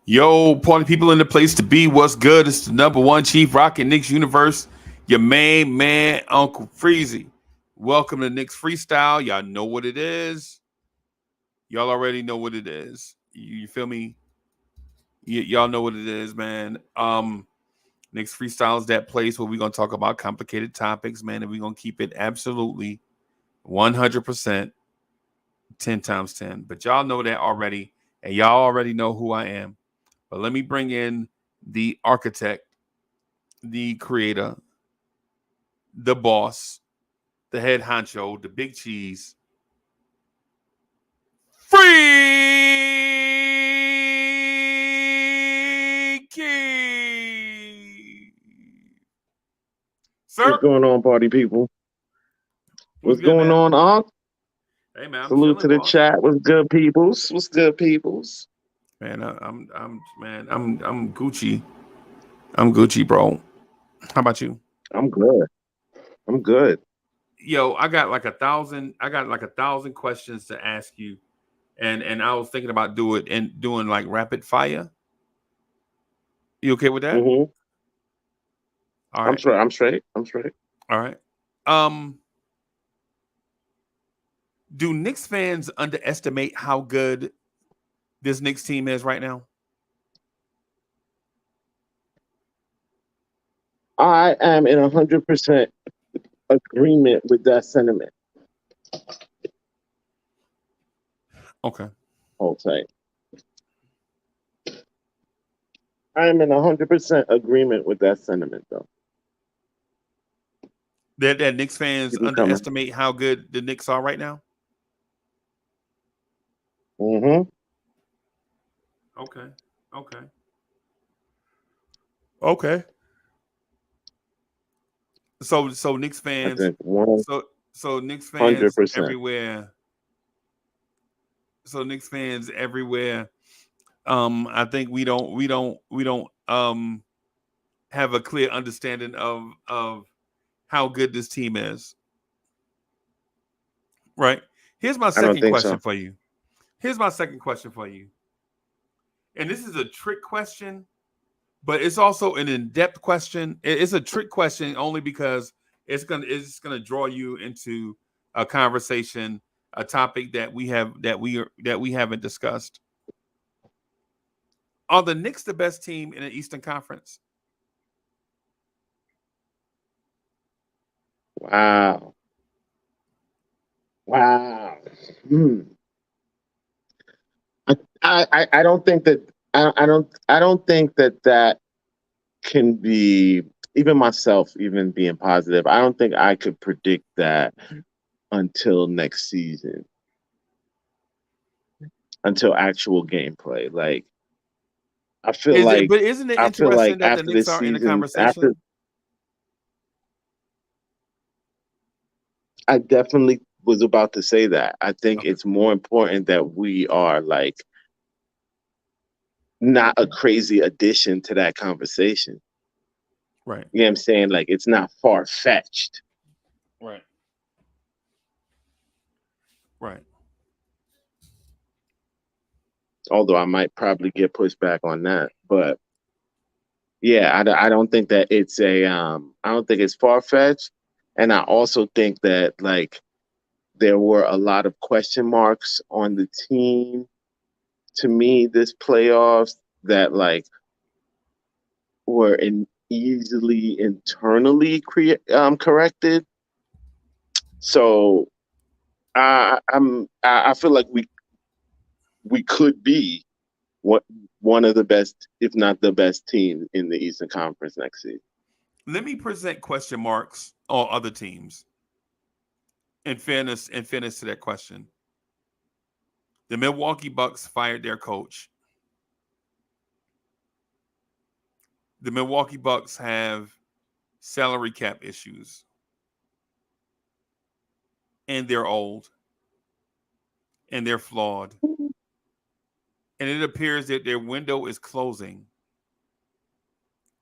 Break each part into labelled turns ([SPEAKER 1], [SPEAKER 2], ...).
[SPEAKER 1] Yo, party people in the place to be. What's good? It's the number one Chief Rocket Knicks Universe. Your main man, Uncle Freezy. Welcome to Knicks Freestyle. Y'all know what it is. Y'all already know what it is. You feel me? Y'all know what it is, man. Knicks Freestyle is that place where we're gonna talk about complicated topics, man, and we're gonna keep it absolutely 100%, 10 times 10. But y'all know that already, and y'all already know who I am. But let me bring in the architect, the creator, the boss, the head honcho, the big cheese. Freaky!
[SPEAKER 2] What's
[SPEAKER 1] Sir?
[SPEAKER 2] going on, party people?
[SPEAKER 1] What's
[SPEAKER 2] What's
[SPEAKER 1] good,
[SPEAKER 2] going
[SPEAKER 1] man?
[SPEAKER 2] on, Unc?
[SPEAKER 1] Hey, man, I'm
[SPEAKER 2] Salute to
[SPEAKER 1] chilling,
[SPEAKER 2] the
[SPEAKER 1] boss.
[SPEAKER 2] chat. What's good, peoples? What's good, peoples?
[SPEAKER 1] Man, I'm Gucci. I'm Gucci, bro. How about you?
[SPEAKER 2] I'm good. I'm good.
[SPEAKER 1] Yo, I got like a thousand questions to ask you. And I was thinking about doing like rapid fire. You okay with that?
[SPEAKER 2] hmm
[SPEAKER 1] All
[SPEAKER 2] I'm
[SPEAKER 1] right.
[SPEAKER 2] straight. I'm straight. I'm straight.
[SPEAKER 1] All right. Um, do Knicks fans underestimate how good this Knicks team is right now?
[SPEAKER 2] I am in 100% agreement with that sentiment.
[SPEAKER 1] Okay.
[SPEAKER 2] Hold tight. I am in 100% agreement with that sentiment, though.
[SPEAKER 1] That Knicks fans
[SPEAKER 2] Keep 'em coming.
[SPEAKER 1] underestimate how good the Knicks are right now?
[SPEAKER 2] hmm
[SPEAKER 1] Okay. Okay. Okay. So Knicks
[SPEAKER 2] I
[SPEAKER 1] fans
[SPEAKER 2] think 100%.
[SPEAKER 1] so so Knicks fans everywhere. So Knicks fans everywhere. I think we don't have a clear understanding of how good this team is. Right. Here's my
[SPEAKER 2] I don't
[SPEAKER 1] second
[SPEAKER 2] think
[SPEAKER 1] question
[SPEAKER 2] so.
[SPEAKER 1] for you. Here's my second question for you. And this is a trick question, but it's also an in-depth question. It's a trick question only because it's gonna draw you into a conversation, a topic that we haven't discussed. Are the Knicks the best team in the Eastern Conference?
[SPEAKER 2] Wow. Wow. Hmm. I don't think that I don't think that that can be, even myself, even being positive, I don't think I could predict that until next season, until actual gameplay. Like I feel
[SPEAKER 1] Is it?
[SPEAKER 2] like
[SPEAKER 1] But isn't it
[SPEAKER 2] I feel like
[SPEAKER 1] interesting that the
[SPEAKER 2] after
[SPEAKER 1] Knicks
[SPEAKER 2] this
[SPEAKER 1] are in the
[SPEAKER 2] season, after
[SPEAKER 1] conversation?
[SPEAKER 2] I definitely was about to say that. I think it's more important that we are like not a crazy addition to that conversation.
[SPEAKER 1] Right.
[SPEAKER 2] You know what I'm saying? Like it's not far fetched.
[SPEAKER 1] Right. Right.
[SPEAKER 2] Although I might probably get pushed back on that, but yeah, I don't think that it's a I don't think it's far fetched, and I also think that like there were a lot of question marks on the team to me this playoffs that like were easily internally corrected. So I feel like we could be one one of the best, if not the best team in the Eastern Conference next season.
[SPEAKER 1] Let me present question marks on other teams. In fairness to that question, the Milwaukee Bucks fired their coach. The Milwaukee Bucks have salary cap issues, and they're old, and they're flawed, and it appears that their window is closing.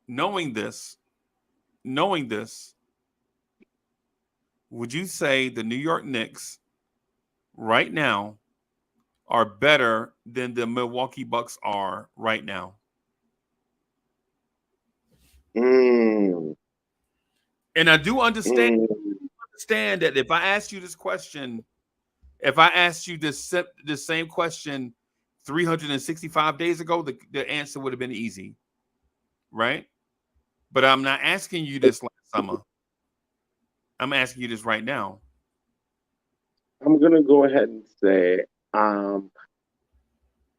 [SPEAKER 1] Knowing this, knowing this, would you say the New York Knicks right now are better than the Milwaukee Bucks are right now?
[SPEAKER 2] Mm,
[SPEAKER 1] And I do understand
[SPEAKER 2] mm.
[SPEAKER 1] that if I asked you this question, if I asked you this same question 365 days ago, the answer would have been easy, right? But I'm not asking you this last summer. I'm asking you this right now.
[SPEAKER 2] I'm gonna go ahead and say, um,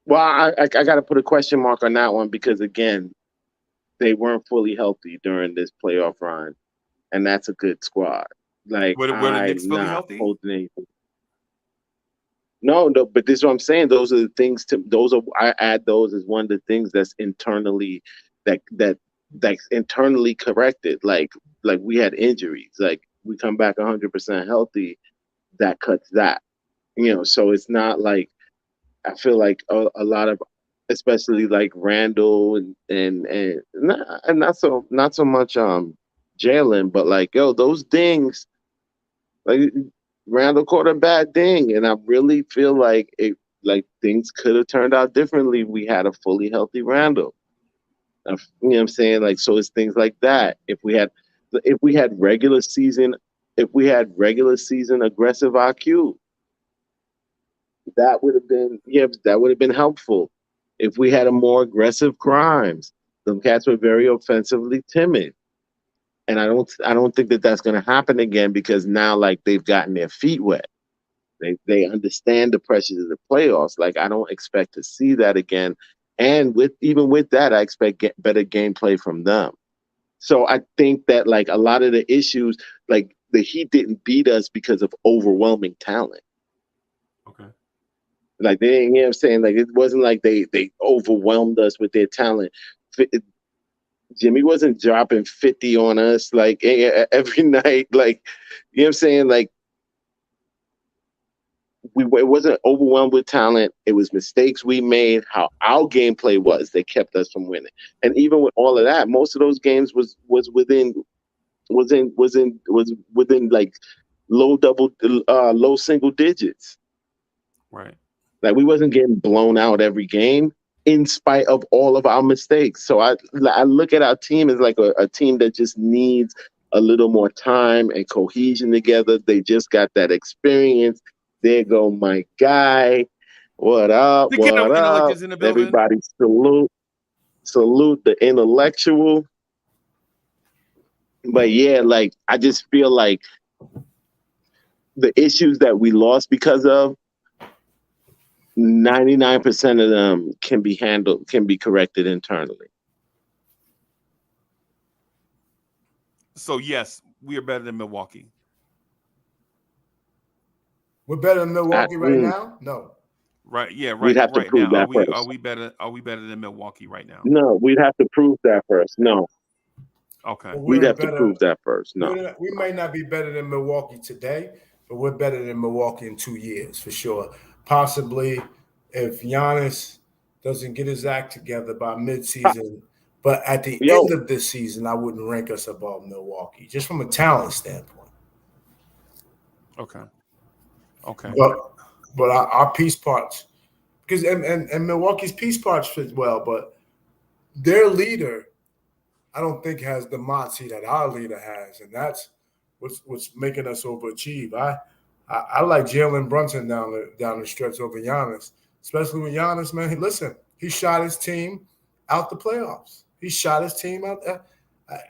[SPEAKER 2] well, I got to put a question mark on that one because again, they weren't fully healthy during this playoff run, and that's a good squad. Like
[SPEAKER 1] Were the Knicks
[SPEAKER 2] I'm
[SPEAKER 1] fully
[SPEAKER 2] not
[SPEAKER 1] healthy?
[SPEAKER 2] holding anything. No, no, but this is what I'm saying. Those are the things to those are I add those as one of the things that's internally that that that's internally corrected. Like we had injuries. Like we come back 100% healthy, that cuts that. So it's not like I feel like a lot of especially like Randall and not so much Jalen, but like yo, those dings like Randall caught a bad ding, and I really feel like things could have turned out differently. We had a fully healthy Randall. You know what I'm saying? Like so, it's things like that. If we had regular season, if we had regular season aggressive IQ, that would have been that would have been helpful. If we had a more aggressive Grimes, the cats were very offensively timid. And I don't think that that's going to happen again because now like they've gotten their feet wet. They understand the pressures of the playoffs. Like I don't expect to see that again. And even with that, I expect better gameplay from them. So I think that like a lot of the issues, like the Heat didn't beat us because of overwhelming talent.
[SPEAKER 1] Okay.
[SPEAKER 2] Like they, you know what I'm saying? Like it wasn't like they overwhelmed us with their talent. Jimmy wasn't dropping 50 on us like every night. Like, you know what I'm saying? Like it wasn't overwhelmed with talent. It was mistakes we made. How our gameplay was that kept us from winning. And even with all of that, most of those games was within like low single digits.
[SPEAKER 1] Right.
[SPEAKER 2] Like we wasn't getting blown out every game in spite of all of our mistakes. So I look at our team as like a team that just needs a little more time and cohesion together. They just got that experience. There go my guy. What up?
[SPEAKER 1] The kid
[SPEAKER 2] What
[SPEAKER 1] of intellect
[SPEAKER 2] up?
[SPEAKER 1] is in the building.
[SPEAKER 2] Everybody salute the intellectual. But yeah, like I just feel like the issues that we lost because of 99% of them can be corrected internally.
[SPEAKER 1] So yes, we are better than Milwaukee.
[SPEAKER 3] We're better than
[SPEAKER 2] I,
[SPEAKER 3] Milwaukee right
[SPEAKER 2] mm,
[SPEAKER 3] now? No.
[SPEAKER 1] Right. Yeah.
[SPEAKER 2] we'd have to
[SPEAKER 1] Right
[SPEAKER 2] prove
[SPEAKER 1] now,
[SPEAKER 2] that
[SPEAKER 1] are
[SPEAKER 2] first.
[SPEAKER 1] we better? Are we better than Milwaukee right now?
[SPEAKER 2] No, we'd have to prove that first. No,
[SPEAKER 1] Okay.
[SPEAKER 3] But
[SPEAKER 2] we'd
[SPEAKER 3] we're
[SPEAKER 2] have to
[SPEAKER 3] better.
[SPEAKER 2] prove that first. No.
[SPEAKER 3] We may not be better than Milwaukee today, but we're better than Milwaukee in 2 years for sure. Possibly if Giannis doesn't get his act together by midseason. But at the
[SPEAKER 2] Yo,
[SPEAKER 3] end of this season, I wouldn't rank us above Milwaukee, just from a talent standpoint.
[SPEAKER 1] Okay. Okay.
[SPEAKER 3] But our piece parts, because and Milwaukee's piece parts fit well, but their leader, I don't think has the moxie that our leader has, and that's what's making us overachieve. I like Jalen Brunson down the stretch over Giannis, especially with Giannis. Man, listen, he shot his team out the playoffs. He shot his team out.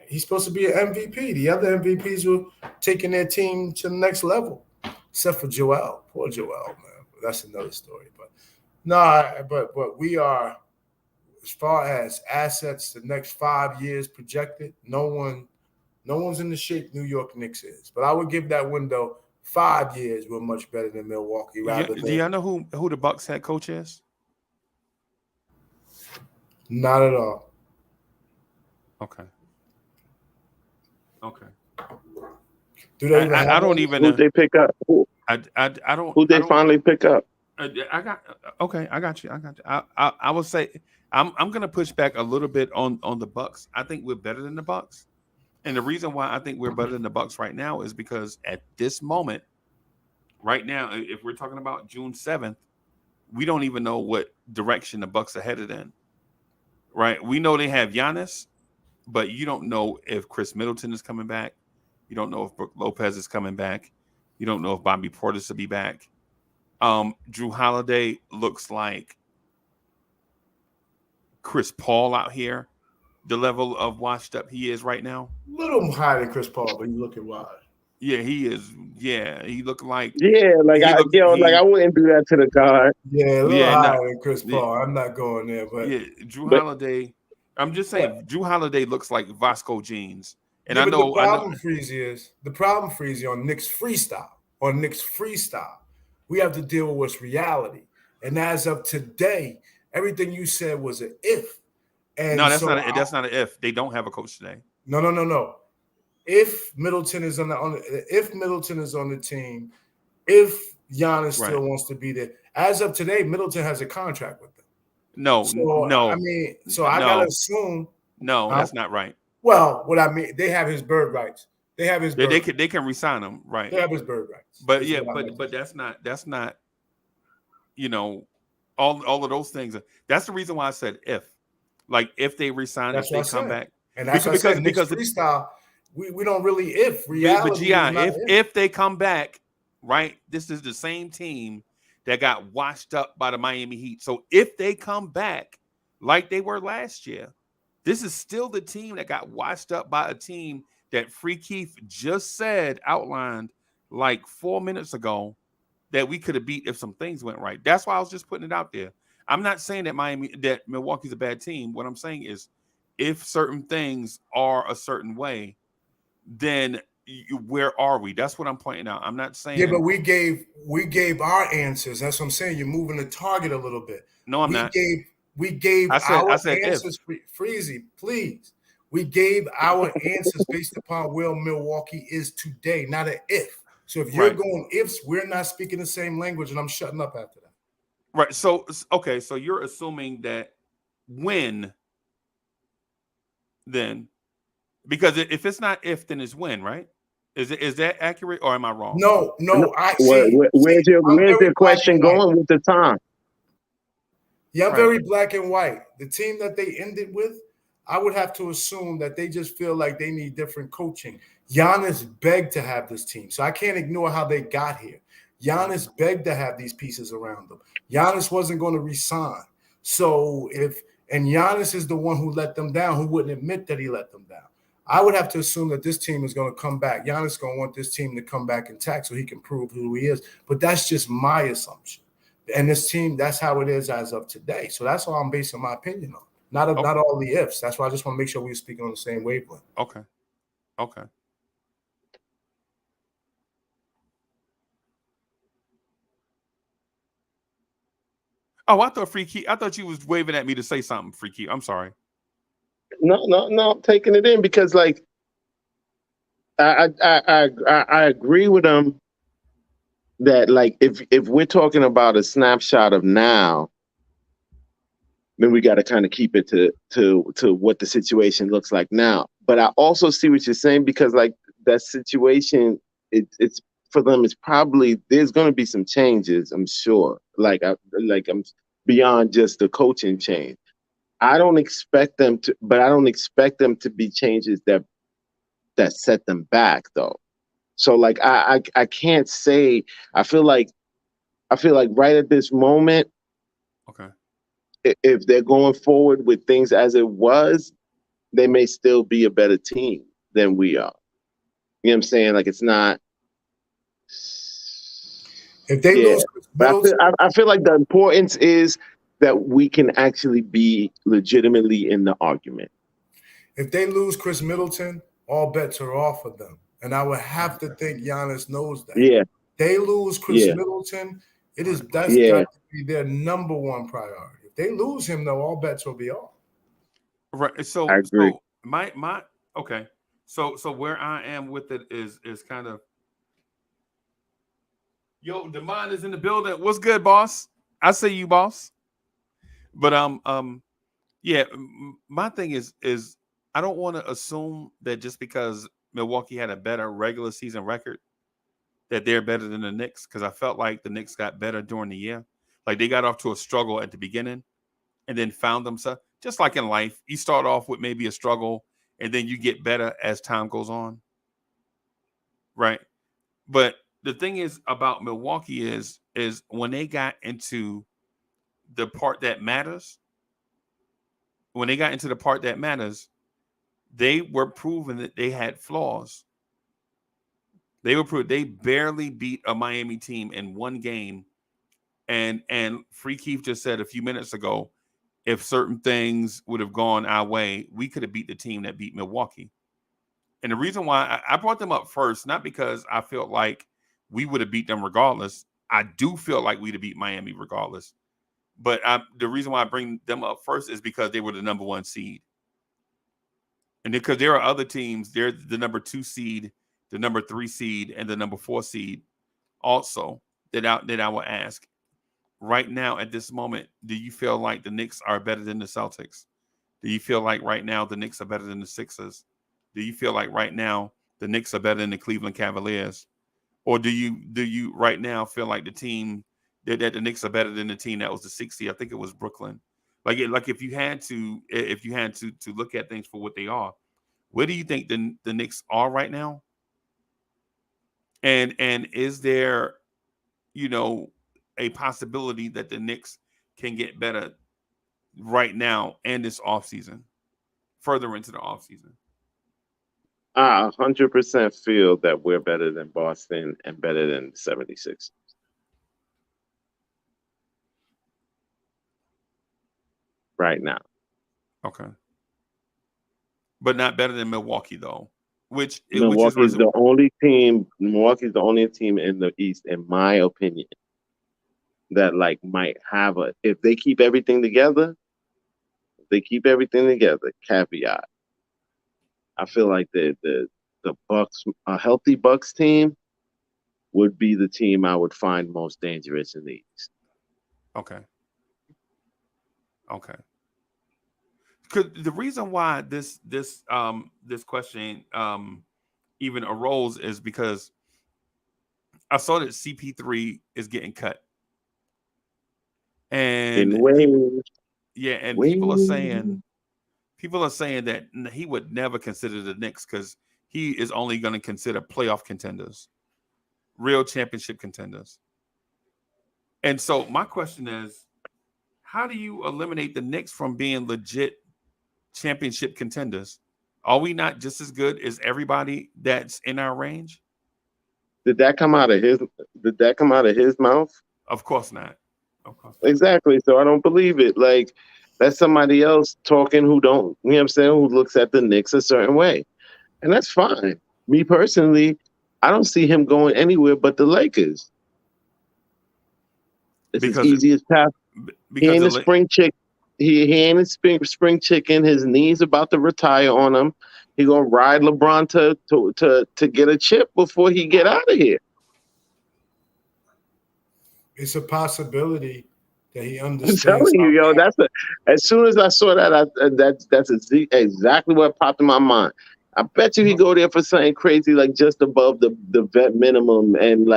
[SPEAKER 3] He's supposed to be an MVP. The other MVPs were taking their team to the next level, except for Joel. Poor Joel, man. But that's another story. But no, but we are, as far as assets the next 5 years projected, no one's in the shape New York Knicks is. But I would give that window 5 years. We're much better than Milwaukee
[SPEAKER 1] Yeah.
[SPEAKER 3] rather
[SPEAKER 1] Do y'all
[SPEAKER 3] than
[SPEAKER 1] know who the Bucks head coach is?
[SPEAKER 3] not at all.
[SPEAKER 1] Okay. Okay.
[SPEAKER 3] Do they even
[SPEAKER 1] I
[SPEAKER 3] have
[SPEAKER 1] don't
[SPEAKER 3] one?
[SPEAKER 1] even.
[SPEAKER 2] who'd they pick up?
[SPEAKER 1] I don't.
[SPEAKER 2] Who'd
[SPEAKER 1] I
[SPEAKER 2] they
[SPEAKER 1] don't.
[SPEAKER 2] finally pick up?
[SPEAKER 1] I got. Okay. I got you. I got you. I will say. I'm gonna push back a little bit on the Bucks. I think we're better than the Bucks, and the reason why I think we're better than the Bucks right now is because at this moment, right now, if we're talking about June 7th, we don't even know what direction the Bucks are headed in. Right? We know they have Giannis, but you don't know if Chris Middleton is coming back. You don't know if Brook Lopez is coming back. You don't know if Bobby Portis will be back. Drew Holiday looks like Chris Paul out here. The level of washed up he is right now.
[SPEAKER 3] A little higher than Chris Paul, but you look at why.
[SPEAKER 1] Yeah, he is. Yeah, he looked like.
[SPEAKER 2] Yeah, like I wouldn't do that to the guard.
[SPEAKER 3] Yeah, a little higher than Chris Paul. I'm not going there, but
[SPEAKER 1] Drew Holiday. I'm just saying, Drew Holiday looks like Vasco jeans. And
[SPEAKER 3] yeah, but the problem, Freezy, on Knicks Freestyle, we have to deal with what's reality. And as of today, everything you said was an if. And
[SPEAKER 1] no, that's not an if. They don't have a coach today.
[SPEAKER 3] No. If Middleton is on the team, if Giannis still wants to be there, as of today, Middleton has a contract with them.
[SPEAKER 1] No.
[SPEAKER 3] I mean, I gotta assume.
[SPEAKER 1] No, that's not right.
[SPEAKER 3] Well, what I mean, they have his bird rights. They
[SPEAKER 1] can resign him, right?
[SPEAKER 3] They have his bird rights.
[SPEAKER 1] But but that's not. You know, all of those things. That's the reason why I said if. Like if they resign, if they come back,
[SPEAKER 3] and that's because freestyle, we don't really if reality.
[SPEAKER 1] But if they come back, right? This is the same team that got washed up by the Miami Heat. So if they come back like they were last year, this is still the team that got washed up by a team that Free Keith just outlined like 4 minutes ago that we could have beat if some things went right. That's why I was just putting it out there. I'm not saying that Milwaukee's a bad team. What I'm saying is, if certain things are a certain way, then where are we? That's what I'm pointing out. I'm not saying.
[SPEAKER 3] Yeah, but we gave our answers. That's what I'm saying. You're moving the target a little bit.
[SPEAKER 1] No, I'm not.
[SPEAKER 3] We gave our answers.
[SPEAKER 1] If.
[SPEAKER 3] Freezy, please. We gave our answers based upon where Milwaukee is today, not an if. So if you're going ifs, we're not speaking the same language, and I'm shutting up after that.
[SPEAKER 1] Right. So, okay. So you're assuming that when, then, because if it's not if, then it's when, right? Is that accurate or am I wrong?
[SPEAKER 3] No. I see.
[SPEAKER 2] Where's your question going with the time?
[SPEAKER 3] Yeah, I'm very black and white. The team that they ended with, I would have to assume that they just feel like they need different coaching. Giannis begged to have this team, so I can't ignore how they got here. Giannis begged to have these pieces around them. Giannis wasn't going to resign. So Giannis is the one who let them down, who wouldn't admit that he let them down. I would have to assume that this team is going to come back. Giannis is going to want this team to come back intact so he can prove who he is. But that's just my assumption. And this team, that's how it is as of today. So that's all I'm basing my opinion on. Not all the ifs. That's why I just want to make sure we're speaking on the same wavelength.
[SPEAKER 1] Okay. Oh, I thought you was waving at me to say something, Freaky. I'm sorry.
[SPEAKER 2] No, I'm taking it in because, like, I agree with him that, like, if we're talking about a snapshot of now, then we got to kind of keep it to what the situation looks like now. But I also see what you're saying because, like, that situation, it's for them. It's probably there's going to be some changes. I'm sure. I'm beyond just the coaching change. I don't expect them to be changes that set them back though. So like I can't say. I feel like right at this moment,
[SPEAKER 1] okay,
[SPEAKER 2] if they're going forward with things as it was, they may still be a better team than we are. You know what I'm saying? Like it's not.
[SPEAKER 3] If they lose,
[SPEAKER 2] I feel like the importance is that we can actually be legitimately in the argument.
[SPEAKER 3] If they lose Chris Middleton, all bets are off for them. And I would have to think Giannis knows that.
[SPEAKER 2] Yeah.
[SPEAKER 3] They lose Chris Middleton, that's got to be their number one priority. If they lose him, though, all bets will be off.
[SPEAKER 1] Right. So
[SPEAKER 2] I agree.
[SPEAKER 1] So my okay. So where I am with it is kind of Demond is in the building. What's good, boss? I see you, boss. But yeah, my thing is I don't want to assume that just because Milwaukee had a better regular season record that they're better than the Knicks, because I felt like the Knicks got better during the year. Like they got off to a struggle at the beginning and then found themselves, just like in life, you start off with maybe a struggle and then you get better as time goes on. Right. But the thing is about Milwaukee is when they got into the part that matters, they were proven that they had flaws. They barely beat a Miami team in one game. And Free Keith just said a few minutes ago, if certain things would have gone our way, we could have beat the team that beat Milwaukee. And the reason why I brought them up first, not because I felt like we would have beat them regardless. I do feel like we'd have beat Miami regardless. But the reason why I bring them up first is because they were the number 1 seed. And because there are other teams, they're the number 2 seed, the number 3 seed, and the number 4 seed also that I will ask. Right now, at this moment, do you feel like the Knicks are better than the Celtics? Do you feel like right now the Knicks are better than the Sixers? Do you feel like right now the Knicks are better than the Cleveland Cavaliers? Or do you right now feel like the team that the Knicks are better than the team that was the 60? I think it was Brooklyn. Like if you had to look at things for what they are, where do you think the Knicks are right now? And is there, a possibility that the Knicks can get better right now and this offseason, further into the offseason?
[SPEAKER 2] I 100% feel that we're better than Boston and better than the 76ers. Right now.
[SPEAKER 1] Okay. But not better than Milwaukee, though.
[SPEAKER 2] Milwaukee's the only team in the East, in my opinion, that might have if they keep everything together, caveat. I feel like the Bucks, a healthy Bucks team, would be the team I would find most dangerous in the East.
[SPEAKER 1] Okay. Because the reason why this question even arose is because I saw that CP3 is getting cut, and people are saying that he would never consider the Knicks because he is only going to consider playoff contenders, real championship contenders. And so my question is, how do you eliminate the Knicks from being legit championship contenders? Are we not just as good as everybody that's in our range?
[SPEAKER 2] Did that come out of his mouth?
[SPEAKER 1] Of course not.
[SPEAKER 2] Exactly. So I don't believe it. Like, that's somebody else talking who don't, you know what I'm saying, who looks at the Knicks a certain way. And that's fine. Me personally, I don't see him going anywhere but the Lakers. It's as easy as pass. He ain't a spring chick. He ain't a spring chicken. His knees about to retire on him. He gonna ride LeBron to get a chip before he get out of here.
[SPEAKER 3] It's a possibility that he understands.
[SPEAKER 2] I'm telling you, yo, as soon as I saw that, that's exactly what popped in my mind. I bet you he go there for something crazy, like just above the vet minimum, and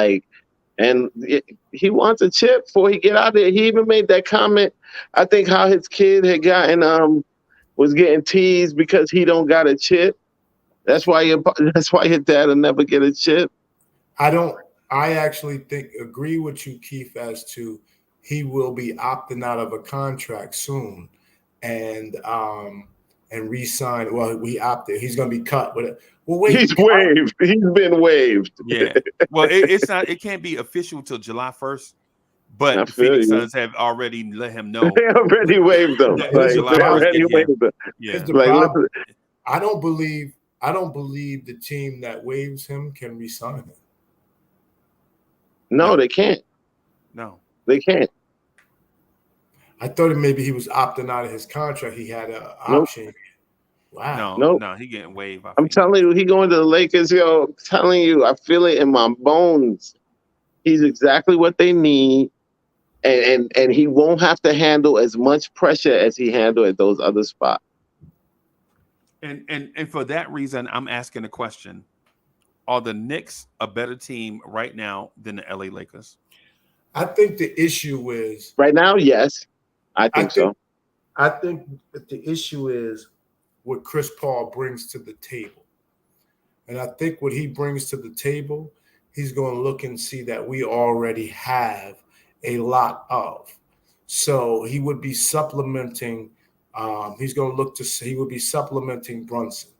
[SPEAKER 2] he wants a chip before he get out there. He even made that comment. I think how his kid had was getting teased because he don't got a chip. That's why your dad will never get a chip.
[SPEAKER 3] I actually agree with you, Keith, as to he will be opting out of a contract soon and re-sign. Well, he opted. He's going to be cut. But wait,
[SPEAKER 2] he's waived. He's been waived.
[SPEAKER 1] Yeah. Well, it's not. It can't be official till July 1st. But the Phoenix Suns have already let him know.
[SPEAKER 2] They already waived him.
[SPEAKER 3] Yeah. I don't believe the team that waives him can re-sign him.
[SPEAKER 2] No, they can't.
[SPEAKER 1] No,
[SPEAKER 2] they can't.
[SPEAKER 3] I thought maybe he was opting out of his contract. He had an option.
[SPEAKER 1] Wow. No, he getting waived.
[SPEAKER 2] I'm telling you, he going to the Lakers, yo. I'm telling you, I feel it in my bones. He's exactly what they need. And he won't have to handle as much pressure as he handled at those other spots.
[SPEAKER 1] And for that reason, I'm asking the question: are the Knicks a better team right now than the LA Lakers?
[SPEAKER 3] I think the issue is
[SPEAKER 2] Right now, yes, I
[SPEAKER 3] I
[SPEAKER 2] think
[SPEAKER 3] think
[SPEAKER 2] so.
[SPEAKER 3] I think that the issue is what Chris Paul brings to the table. And I think what he brings to the table, he's going to look and see that we already have a lot of. So he would be supplementing. He's going to look to see, he would be supplementing Brunson.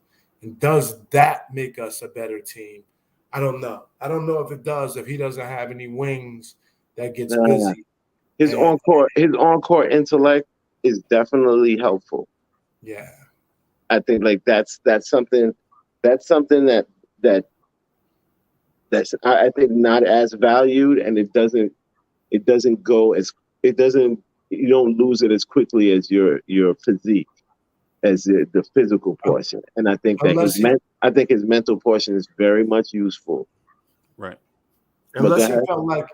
[SPEAKER 3] And does that make us a better team? I don't know. I don't know if it does, if he doesn't have any wings that gets
[SPEAKER 2] Uh,
[SPEAKER 3] busy.
[SPEAKER 2] his
[SPEAKER 3] And
[SPEAKER 2] on court intellect is definitely helpful.
[SPEAKER 3] yeah,
[SPEAKER 2] I think like that's something that that's I think not as valued, and it doesn't go as it doesn't you don't lose it as quickly as your physique, as the physical portion. And I think that
[SPEAKER 3] unless he
[SPEAKER 2] his mental portion is very much useful.
[SPEAKER 1] Right.
[SPEAKER 2] But go
[SPEAKER 3] unless he
[SPEAKER 2] ahead.
[SPEAKER 3] felt like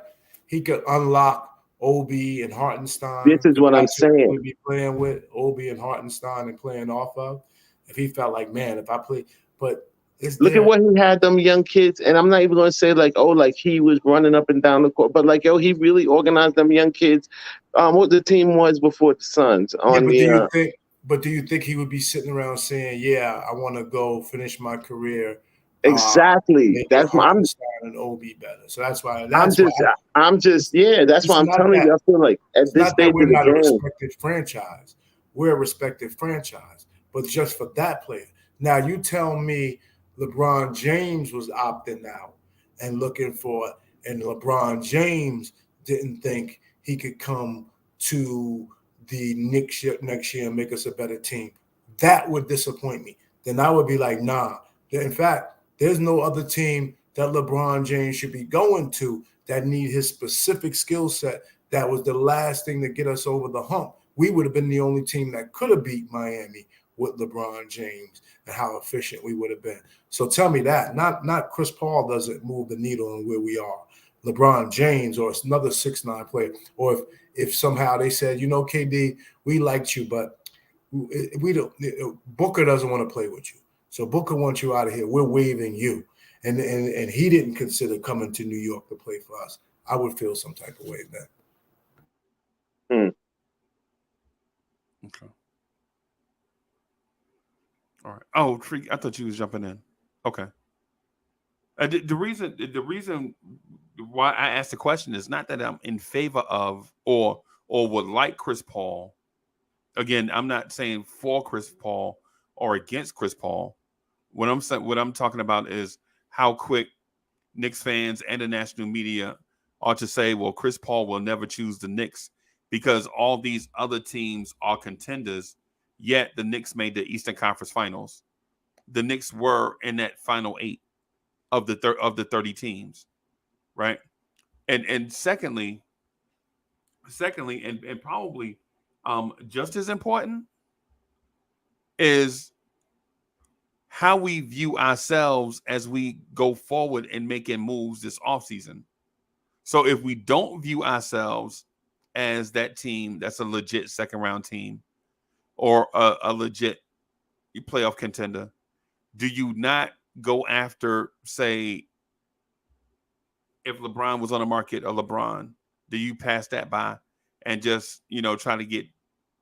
[SPEAKER 3] he could unlock Obi and
[SPEAKER 2] This
[SPEAKER 3] Hartenstein,
[SPEAKER 2] is
[SPEAKER 3] because
[SPEAKER 2] what I'm
[SPEAKER 3] that's who he
[SPEAKER 2] saying.
[SPEAKER 3] would be playing with, Obi and Hartenstein, and playing off of. If he felt like, man, if I play, but is
[SPEAKER 2] Look at
[SPEAKER 3] there?
[SPEAKER 2] what he had them young kids, and I'm not even going to say like, oh, like he was running up and down the court, but like, yo, he really organized them young kids. What the team was before the Suns
[SPEAKER 3] Yeah,
[SPEAKER 2] on
[SPEAKER 3] but do
[SPEAKER 2] the
[SPEAKER 3] you think? But do you think he would be sitting around saying, "Yeah, I want to go finish my career, uh,
[SPEAKER 2] exactly.
[SPEAKER 3] making
[SPEAKER 2] That's my.
[SPEAKER 3] Hartenstein and Obi better"? So that's why.
[SPEAKER 2] I'm
[SPEAKER 3] That's why
[SPEAKER 2] just, I'm just,
[SPEAKER 3] it's,
[SPEAKER 2] yeah. That's why
[SPEAKER 3] it's
[SPEAKER 2] I'm
[SPEAKER 3] not
[SPEAKER 2] telling
[SPEAKER 3] that
[SPEAKER 2] you. I feel like at
[SPEAKER 3] it's
[SPEAKER 2] this
[SPEAKER 3] not that
[SPEAKER 2] stage
[SPEAKER 3] we're
[SPEAKER 2] of the
[SPEAKER 3] not a
[SPEAKER 2] game,
[SPEAKER 3] respected franchise. We're a respected franchise, but just for that player. Now you tell me LeBron James was opting out and looking for, and LeBron James didn't think he could come to the Knicks next year and make us a better team. That would disappoint me. Then I would be like, nah. In fact, there's no other team that LeBron James should be going to that need his specific skill set. That was the last thing to get us over the hump. We would have been the only team that could have beat Miami with LeBron James and how efficient we would have been. So tell me that. Not Chris Paul doesn't move the needle on where we are. LeBron James or another 6'9" player, or if somehow they said, you know, KD, we liked you, but we don't. Booker doesn't want to play with you, so Booker wants you out of here. We're waiving you, and he didn't consider coming to New York to play for us. I would feel some type of way then.
[SPEAKER 1] Okay. All right. Oh, I thought you was jumping in. Okay. The reason why I asked the question is not that I'm in favor of or would like Chris Paul. Again, I'm not saying for Chris Paul or against Chris Paul. What I'm talking about is how quick Knicks fans and the national media ought to say, well, Chris Paul will never choose the Knicks because all these other teams are contenders, yet the Knicks made the Eastern Conference Finals. The Knicks were in that final 8 of the 30 teams, right? And secondly, and probably just as important is how we view ourselves as we go forward in making moves this offseason. So if we don't view ourselves as that team that's a legit second round team or a legit playoff contender, do you not go after, say, if LeBron was on the market, or LeBron, do you pass that by and just, try to get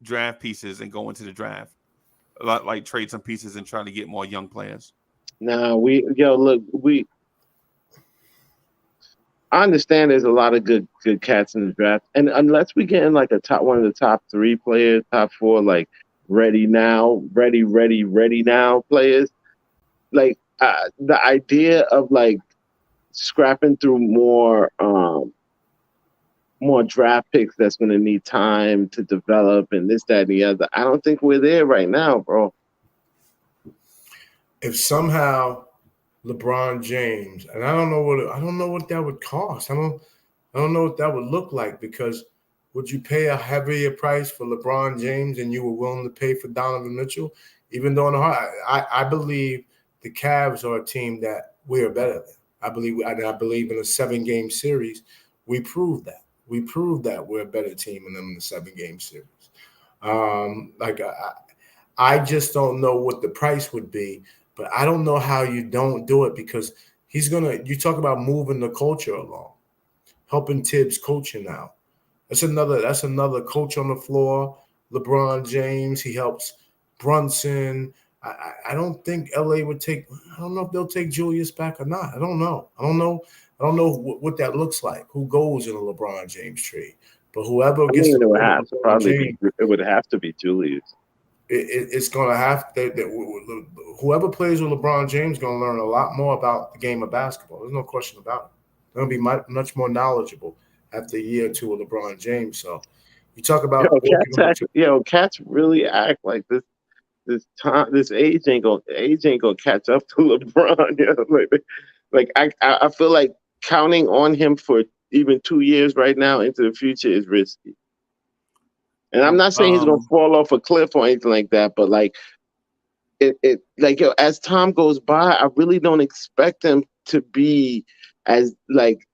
[SPEAKER 1] draft pieces and go into the draft? Like trade some pieces and try to get more young players.
[SPEAKER 2] now look, I understand there's a lot of good cats in the draft, and unless we get in like one of the top 3 players, top 4, like ready now players, like the idea of like scrapping through more draft picks that's going to need time to develop and this, that, and the other. I don't think we're there right now, bro.
[SPEAKER 3] If somehow LeBron James, and I don't know what that would cost. I don't know what that would look like, because would you pay a heavier price for LeBron James than you were willing to pay for Donovan Mitchell? Even though in the heart, I believe the Cavs are a team that we are better than. I believe in a 7-game series, we proved that. We proved that we're a better team than them in the 7-game series. I just don't know what the price would be, but I don't know how you don't do it, because you talk about moving the culture along. helping Tibbs coaching now. That's another coach on the floor. LeBron James, he helps Brunson. I don't think LA would take. I don't know if they'll take Julius back or not. I don't know. I don't know what that looks like. Who goes in a LeBron James trade? But whoever gets
[SPEAKER 2] it would
[SPEAKER 3] play
[SPEAKER 2] have
[SPEAKER 3] with
[SPEAKER 2] to
[SPEAKER 3] LeBron
[SPEAKER 2] probably
[SPEAKER 3] James,
[SPEAKER 2] be. It would have to be Julius.
[SPEAKER 3] it's going to have whoever plays with LeBron James is going to learn a lot more about the game of basketball. There's no question about it. They're going to be much more knowledgeable after a year or two with LeBron James. So you talk about
[SPEAKER 2] Cats really act like this age ain't gonna catch up to LeBron. You know? I feel like counting on him for even 2 years right now into the future is risky. And I'm not saying he's gonna fall off a cliff or anything like that, but like as time goes by, I really don't expect him to be as like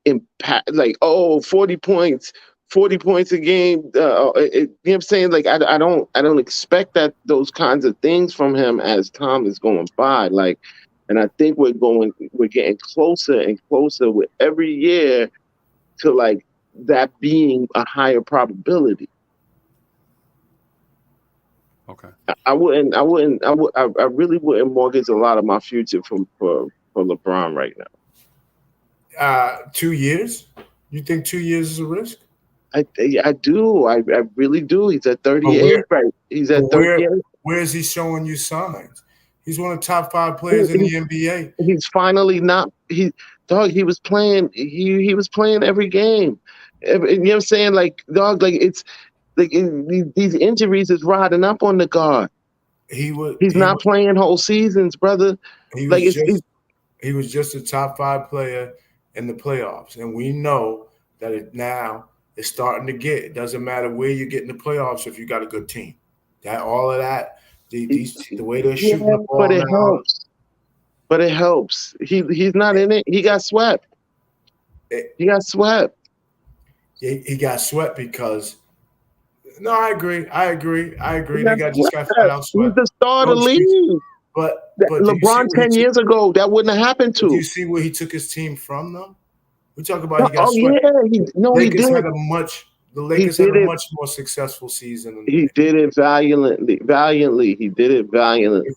[SPEAKER 2] impact 40 points 40 points a game. You know what I'm saying? Like I don't expect those kinds of things from him as time is going by. Like, and I think we're getting closer and closer with every year to like that being a higher probability.
[SPEAKER 1] Okay.
[SPEAKER 2] I really wouldn't mortgage a lot of my future for LeBron right now.
[SPEAKER 3] 2 years? You think 2 years is a risk?
[SPEAKER 2] I do. I really do. He's at 38, right? He's at 38.
[SPEAKER 3] Where is he showing you signs? He's one of the top 5 players in the NBA.
[SPEAKER 2] He's finally not. He was playing. He was playing every game. You know what I'm saying? Like, dog, like it's like these injuries is riding up on the guard. He's not playing whole seasons, brother.
[SPEAKER 3] He was just a top 5 player in the playoffs, and we know that it's starting to get. It doesn't matter where you get in the playoffs if you got a good team. All of that, the way they're shooting the ball
[SPEAKER 2] but it
[SPEAKER 3] now.
[SPEAKER 2] helps. But it helps. He's not in it. He got swept. He got swept.
[SPEAKER 3] He got swept because. No, I agree. They just got flat out swept.
[SPEAKER 2] He's the star of the league.
[SPEAKER 3] But
[SPEAKER 2] LeBron 10 years ago, that wouldn't have happened to.
[SPEAKER 3] Do you see where he took his team from, though? We talk about he got swept.
[SPEAKER 2] Yeah, he did.
[SPEAKER 3] The Lakers had a much more successful season.
[SPEAKER 2] He did it valiantly. He did it valiantly.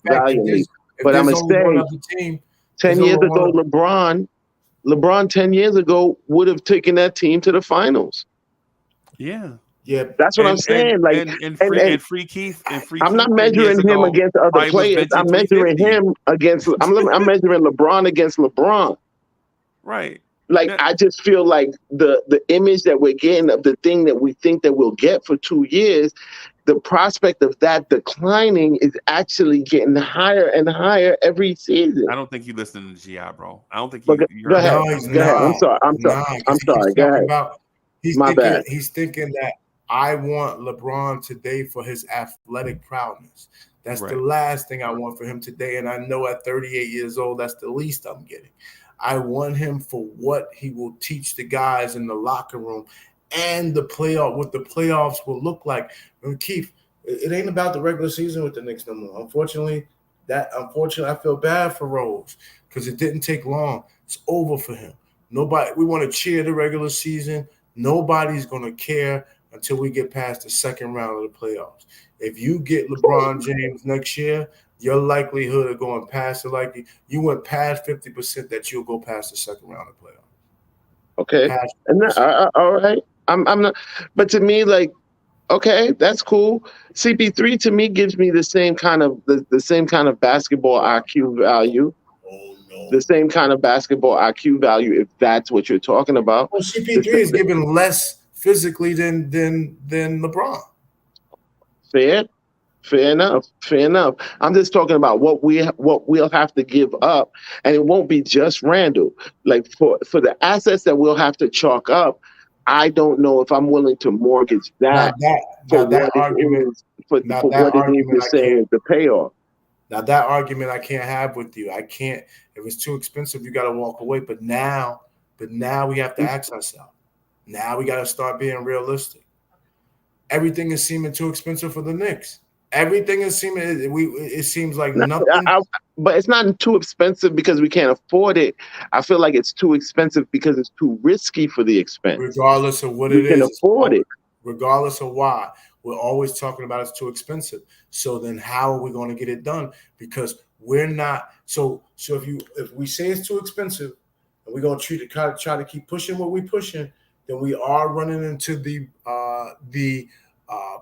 [SPEAKER 2] But I'm going to say, 10 years ago, LeBron 10 years ago would have taken that team to the finals.
[SPEAKER 3] Yeah.
[SPEAKER 2] That's what I'm saying.
[SPEAKER 1] And Free Keith.
[SPEAKER 2] I'm not measuring him against other players. I'm measuring him against. I'm measuring LeBron against LeBron.
[SPEAKER 1] Right.
[SPEAKER 2] Like, I just feel like the image that we're getting of the thing that we think that we'll get for 2 years, the prospect of that declining is actually getting higher and higher every season.
[SPEAKER 1] I don't think you listen to GI, bro. I don't think
[SPEAKER 2] you. Go ahead. Go ahead. I'm sorry. Go ahead.
[SPEAKER 3] He's thinking that I want LeBron today for his athletic prowess. That's the last thing I want for him today. And I know at 38 years old, that's the least I'm getting. I want him for what he will teach the guys in the locker room and what the playoffs will look like. And Keith, it ain't about the regular season with the Knicks no more. Unfortunately, I feel bad for Rose because it didn't take long. It's over for him. We want to cheer the regular season. Nobody's going to care until we get past the second round of the playoffs. If you get LeBron James next year, your likelihood of going past it, you went past 50% that you'll go past the second round of playoffs.
[SPEAKER 2] Okay, all right. I'm not, but to me, like, okay, that's cool. CP3 to me gives me the same kind of basketball IQ value.
[SPEAKER 3] Oh no,
[SPEAKER 2] the same kind of basketball IQ value, if that's what you're talking about.
[SPEAKER 3] Well, CP3 is given less physically than LeBron.
[SPEAKER 2] Fair enough. I'm just talking about what we'll have to give up, and it won't be just Randall. Like for the assets that we'll have to chalk up, I don't know if I'm willing to mortgage that for what it is to say is the payoff.
[SPEAKER 3] Now that argument I can't have with you. I can't. If it's too expensive, you got to walk away. But now we have to ask ourselves. Now we got to start being realistic. Everything is seeming too expensive for the Knicks. Everything is seeming. It seems like
[SPEAKER 2] No,
[SPEAKER 3] nothing.
[SPEAKER 2] but it's not too expensive because we can't afford it. I feel like it's too expensive because it's too risky for the expense.
[SPEAKER 3] Regardless of what
[SPEAKER 2] We
[SPEAKER 3] it
[SPEAKER 2] can
[SPEAKER 3] is,
[SPEAKER 2] afford it.
[SPEAKER 3] regardless of why, we're always talking about it's too expensive. So then, how are we going to get it done? Because we're not. So if we say it's too expensive, and we're going to try to keep pushing what we're pushing, then we are running into the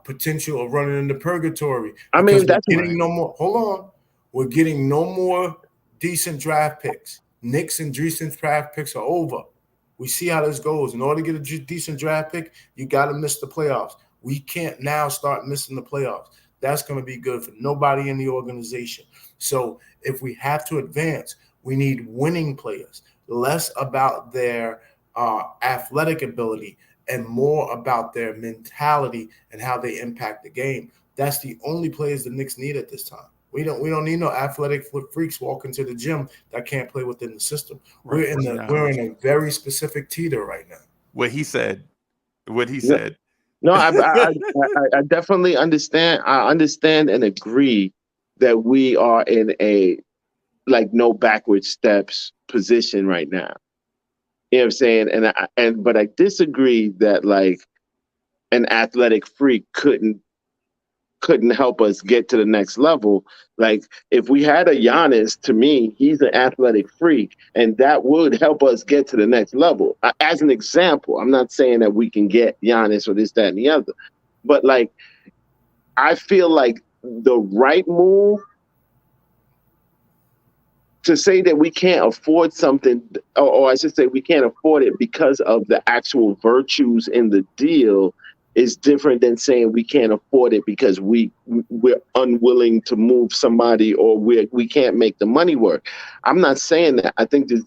[SPEAKER 3] potential of running into purgatory
[SPEAKER 2] I
[SPEAKER 3] because
[SPEAKER 2] mean,
[SPEAKER 3] we're
[SPEAKER 2] that's
[SPEAKER 3] getting no more. Hold on, we're getting no more decent draft picks. Knicks and decent draft picks are over. We see how this goes. In order to get a decent draft pick, you got to miss the playoffs. We can't now start missing the playoffs. That's going to be good for nobody in the organization. So if we have to advance, we need winning players, less about their athletic ability and more about their mentality and how they impact the game. That's the only players the Knicks need at this time. We don't need no athletic freaks walking to the gym that can't play within the system.
[SPEAKER 1] Right.
[SPEAKER 3] We're in a very specific teeter right now.
[SPEAKER 1] What he said. What he
[SPEAKER 2] no.
[SPEAKER 1] said.
[SPEAKER 2] No, I definitely understand. I understand and agree that we are in a like no backward steps position right now. You know what I'm saying? But I disagree that like an athletic freak couldn't help us get to the next level. Like if we had a Giannis, to me, he's an athletic freak, and that would help us get to the next level. As an example, I'm not saying that we can get Giannis or this, that, and the other, but like I feel like the right move to say that we can't afford something, or I should say we can't afford it because of the actual virtues in the deal is different than saying we can't afford it because we're unwilling to move somebody or we can't make the money work. I'm not saying that.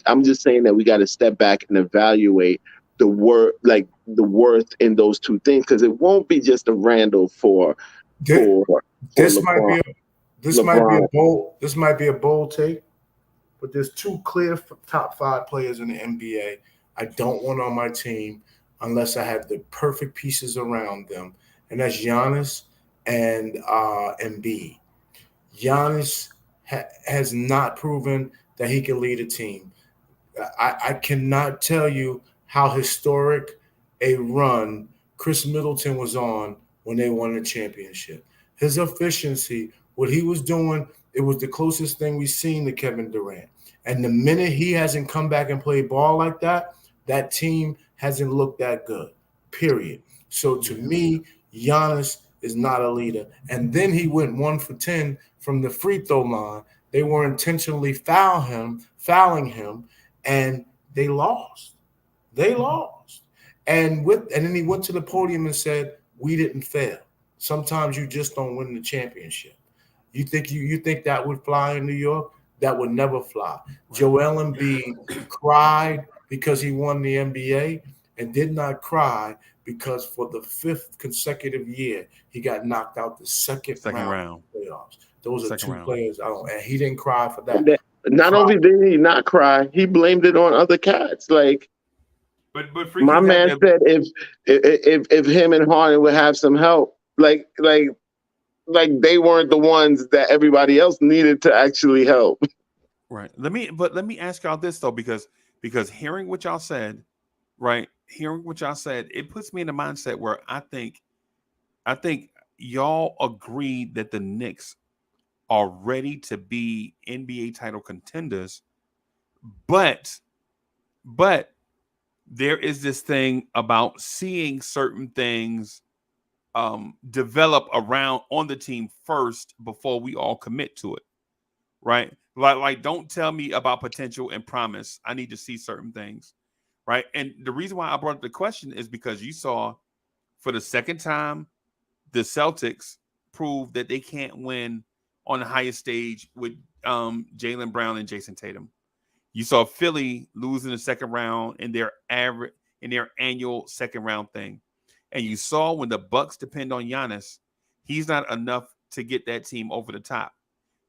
[SPEAKER 2] I'm just saying that we got to step back and evaluate the worth in those two things, because it won't be just a Randall for
[SPEAKER 3] This, this might
[SPEAKER 2] LeBron.
[SPEAKER 3] be a this might be a bold take, but there's two clear top five players in the NBA I don't want on my team unless I have the perfect pieces around them, and that's Giannis and Embiid. Giannis has not proven that he can lead a team. I cannot tell you how historic a run Chris Middleton was on when they won the championship. His efficiency, what he was doing, it was the closest thing we've seen to Kevin Durant. And the minute he hasn't come back and played ball like that, that team hasn't looked that good, period. So to me, Giannis is not a leader. And then he went 1 for 10 from the free throw line. They were intentionally fouling him, and they lost. They lost. And then he went to the podium and said, "We didn't fail. Sometimes you just don't win the championship." You think that would fly in New York? That would never fly. Joel Embiid cried because he won the NBA and did not cry because for the fifth consecutive year he got knocked out the second round of the playoffs. Those are two players and he didn't cry for that.
[SPEAKER 2] Not only did he not cry, he blamed it on other cats. Like,
[SPEAKER 1] but
[SPEAKER 2] my man said, if him and Harden would have some help, like they weren't the ones that everybody else needed to actually help.
[SPEAKER 1] Right. Let me ask y'all this though, because hearing what y'all said, right? Hearing what y'all said, it puts me in the mindset where I think y'all agreed that the Knicks are ready to be NBA title contenders, but there is this thing about seeing certain things develop around on the team first before we all commit to it, right? Like don't tell me about potential and promise. I need to see certain things, right? And the reason why I brought up the question is because you saw for the second time the Celtics prove that they can't win on the highest stage with Jaylen Brown and Jason Tatum. You saw Philly lose in the second round in their annual second round thing. And you saw when the Bucks depend on Giannis, he's not enough to get that team over the top.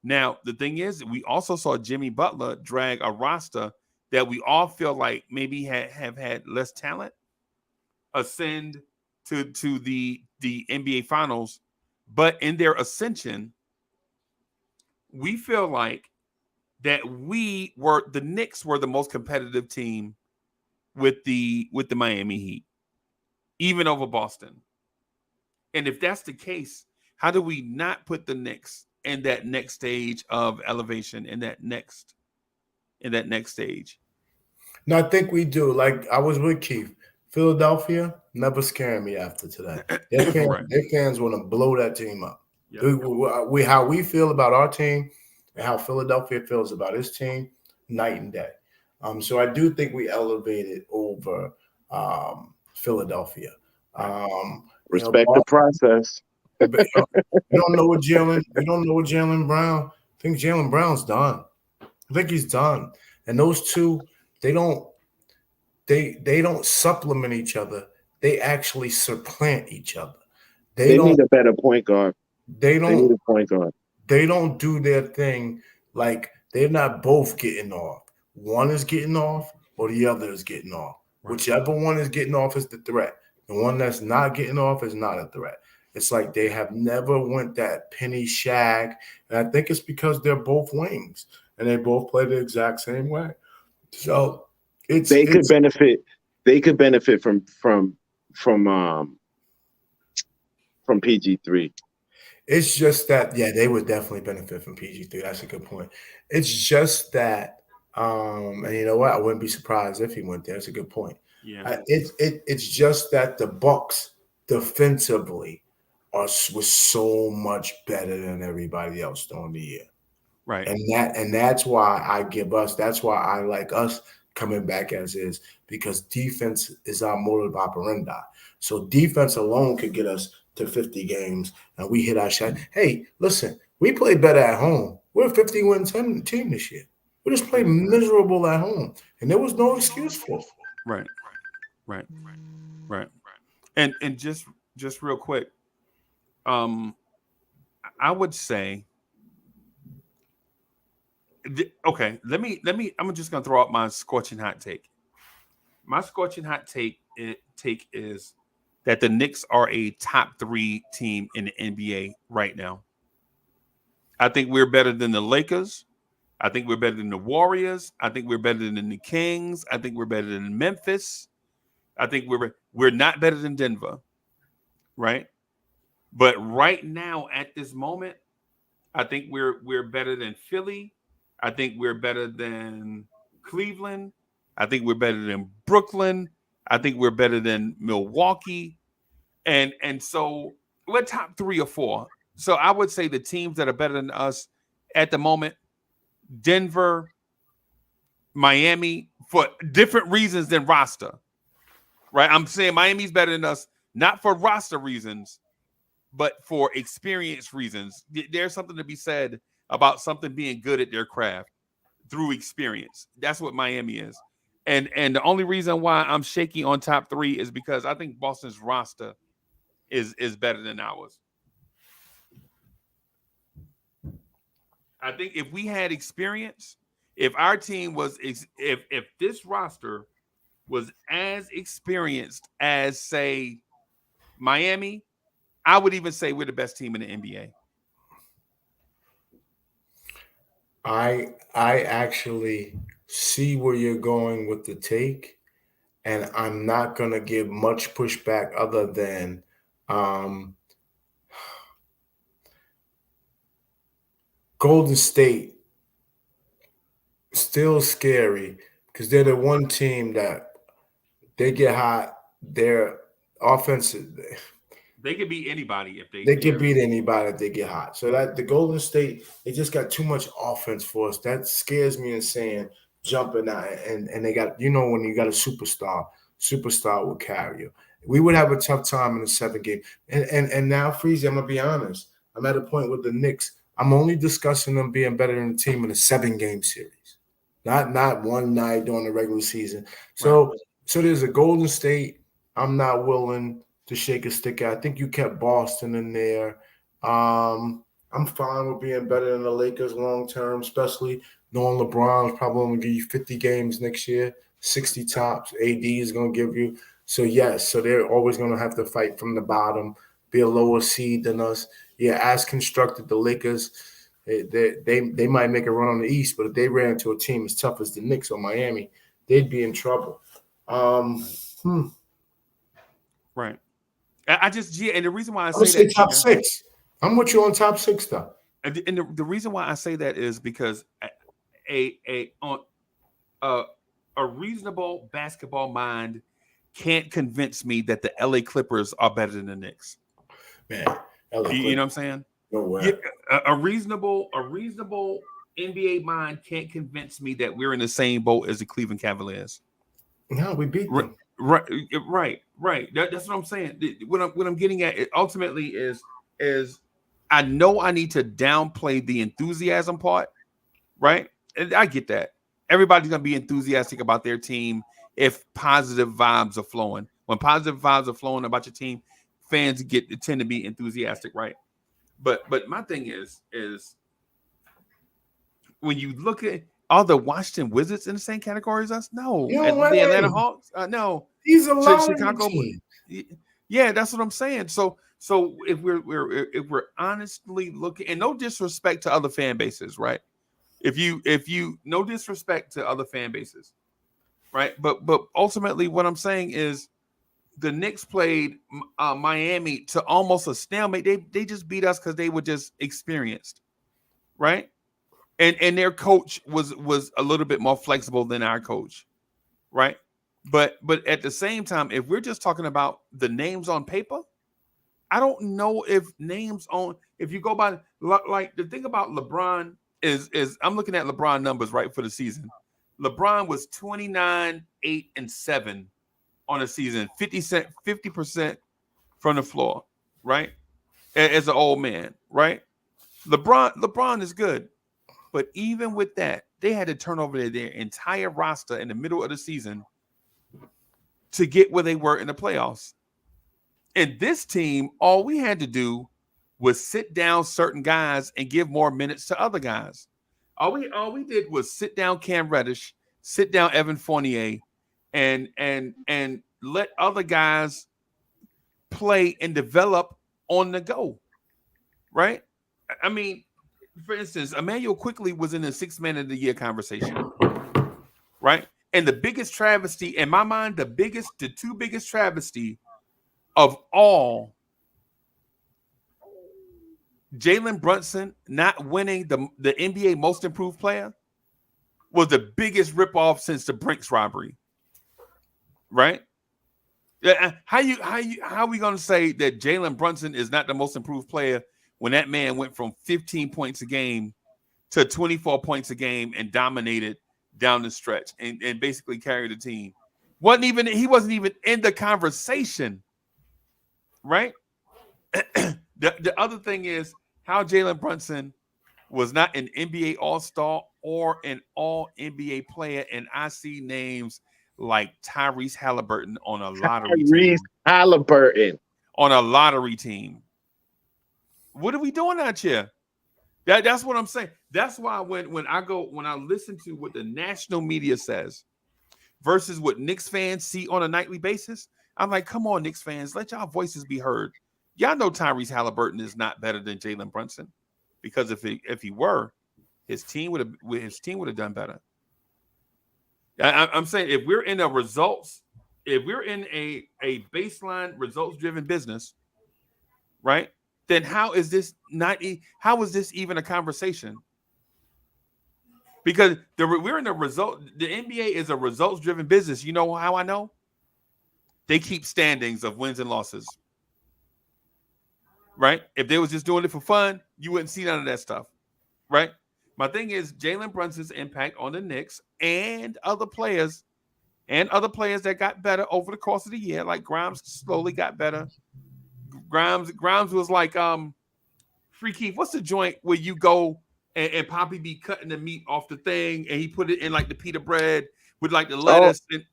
[SPEAKER 1] Now, the thing is, we also saw Jimmy Butler drag a roster that we all feel like maybe have had less talent ascend to the NBA Finals But in their ascension, we feel like that the Knicks were the most competitive team with the Miami Heat, even over Boston. And if that's the case, how do we not put the Knicks in that next stage of elevation, in that next stage?
[SPEAKER 3] No, I think we do. Like I was with Keith. Philadelphia never scaring me after today.
[SPEAKER 1] Right.
[SPEAKER 3] Their fans want to blow that team up.
[SPEAKER 1] Yep.
[SPEAKER 3] We how we feel about our team and how Philadelphia feels about his team, night and day. So I do think we elevated over Philadelphia.
[SPEAKER 2] Respect the process.
[SPEAKER 3] But you don't know what Jalen. You don't know what Jalen Brown. I think Jalen Brown's done. I think he's done. And those two, they don't supplement each other. They actually supplant each other.
[SPEAKER 2] They need a better point guard.
[SPEAKER 3] They
[SPEAKER 2] need a point guard.
[SPEAKER 3] They don't do their thing like they're not both getting off. One is getting off or the other is getting off. Right. Whichever one is getting off is the threat. The one that's not getting off is not a threat. It's like they have never went that penny shag. And I think it's because they're both wings and they both play the exact same way. So they could benefit from PG3. It's just that, yeah, they would definitely benefit from PG3. That's a good point. It's just that, and you know what? I wouldn't be surprised if he went there. That's a good point.
[SPEAKER 1] Yeah.
[SPEAKER 3] It's just that the Bucks defensively was so much better than everybody else during the year.
[SPEAKER 1] Right.
[SPEAKER 3] And that's why that's why I like us coming back as is, because defense is our modus operandi. So defense alone could get us to 50 games and we hit our shot. Hey, listen, we play better at home. We're a 50-win team this year. We just played miserable at home. And there was no excuse for it.
[SPEAKER 1] Right. And just real quick, I would say, okay, let me. I'm just gonna throw out my scorching hot take. My scorching hot take is that the Knicks are a top 3 team in the NBA right now. I think we're better than the Lakers. I think we're better than the Warriors. I think we're better than the Kings. I think we're better than Memphis. I think we're not better than Denver, right? But right now, at this moment, I think we're better than Philly. I think we're better than Cleveland. I think we're better than Brooklyn. I think we're better than Milwaukee. And so we're top 3 or 4. So I would say the teams that are better than us at the moment, Denver, Miami, for different reasons than roster. Right? I'm saying Miami's better than us, not for roster reasons, but for experience reasons. There's something to be said about something being good at their craft through experience. That's what Miami is. And the only reason why I'm shaky on top 3 is because I think Boston's roster is better than ours. I think if we had experience, if our team was, if this roster was as experienced as, say, Miami, I would even say we're the best team in the NBA.
[SPEAKER 3] I actually see where you're going with the take, and I'm not going to give much pushback other than Golden State still scary because they're the one team that they get hot. Their offensive,
[SPEAKER 1] they could beat anybody if
[SPEAKER 3] they can beat anybody if they get hot. So that the Golden State, they just got too much offense for us. That scares me insane. Jumping out and they got, when you got a superstar will carry you. We would have a tough time in the 7 game. And now, Freezy, I'm gonna be honest. I'm at a point with the Knicks. I'm only discussing them being better than the team in a 7-game series, not one night during the regular season. So there's a Golden State. I'm not willing to shake a stick at. I think you kept Boston in there. I'm fine with being better than the Lakers long term, especially knowing LeBron's probably going to give you 50 games next year, 60 tops. AD is going to give you. So, yes, so they're always going to have to fight from the bottom, be a lower seed than us. as constructed, the Lakers, they might make a run on the East, but if they ran into a team as tough as the Knicks or Miami, they'd be in trouble.
[SPEAKER 1] Right. I just and the reason why I
[SPEAKER 3] I'm gonna
[SPEAKER 1] say
[SPEAKER 3] say
[SPEAKER 1] that
[SPEAKER 3] top 6. I'm with you on top 6 though.
[SPEAKER 1] and the reason why I say that is because a reasonable basketball mind can't convince me that the LA Clippers are better than the Knicks.
[SPEAKER 3] Man,
[SPEAKER 1] you know what I'm saying?
[SPEAKER 3] No way.
[SPEAKER 1] Yeah, a reasonable NBA mind can't convince me that we're in the same boat as the Cleveland Cavaliers.
[SPEAKER 3] No, we beat them.
[SPEAKER 1] Right. That's what I'm saying. What I'm getting at ultimately is I know I need to downplay the enthusiasm part, right? And I get that. Everybody's gonna be enthusiastic about their team if positive vibes are flowing. When positive vibes are flowing about your team, fans tend to be enthusiastic, right? But my thing is when you look at all the Washington Wizards in the same category as us, no. The Atlanta Hawks, no.
[SPEAKER 3] These are
[SPEAKER 1] Chicago
[SPEAKER 3] teams.
[SPEAKER 1] Yeah, that's what I'm saying. So if we're honestly looking, and no disrespect to other fan bases, right? If you no disrespect to other fan bases, right? But ultimately, what I'm saying is the Knicks played Miami to almost a stalemate. They just beat us because they were just experienced, right? And their coach was a little bit more flexible than our coach, right? But at the same time, if we're just talking about the names on paper, I don't know if if you go by like the thing about LeBron is I'm looking at LeBron numbers right for the season. LeBron was 29, 8, and 7 on a season, 50% from the floor, right? As an old man, right? LeBron is good. But even with that, they had to turn over their entire roster in the middle of the season to get where they were in the playoffs. And this team, all we had to do was sit down certain guys and give more minutes to other guys. All we did was sit down Cam Reddish, sit down Evan Fournier, and let other guys play and develop on the go. Right? I mean, for instance, Emmanuel Quickly was in the 6th Man of the Year conversation. Right? And the biggest travesty, in my mind, the two biggest travesty of all, Jalen Brunson not winning the NBA Most Improved Player was the biggest ripoff since the Brinks robbery. Right? How are we gonna say that Jalen Brunson is not the most improved player when that man went from 15 points a game to 24 points a game and dominated down the stretch and basically carried the team? He wasn't even in the conversation, right? The other thing is how Jalen Brunson was not an NBA All-Star or an All-NBA player, and I see names like Tyrese Halliburton on a lottery team. On a lottery team. What are we doing out here? That's what I'm saying. That's why when I listen to what the national media says versus what Knicks fans see on a nightly basis, I'm like, come on, Knicks fans, let y'all voices be heard. Y'all know Tyrese Halliburton is not better than Jalen Brunson, because if he were, his team would have done better. I'm saying if we're in a baseline results driven business, right? Then how is this even a conversation? Because we're in the NBA is a results driven business. You know how I know? They keep standings of wins and losses. Right? If they was just doing it for fun, you wouldn't see none of that stuff. Right? My thing is Jalen Brunson's impact on the Knicks and other players that got better over the course of the year. Like Grimes slowly got better. Grimes was like Free Keith. What's the joint where you go and Poppy be cutting the meat off the thing and he put it in like the pita bread with like the lettuce and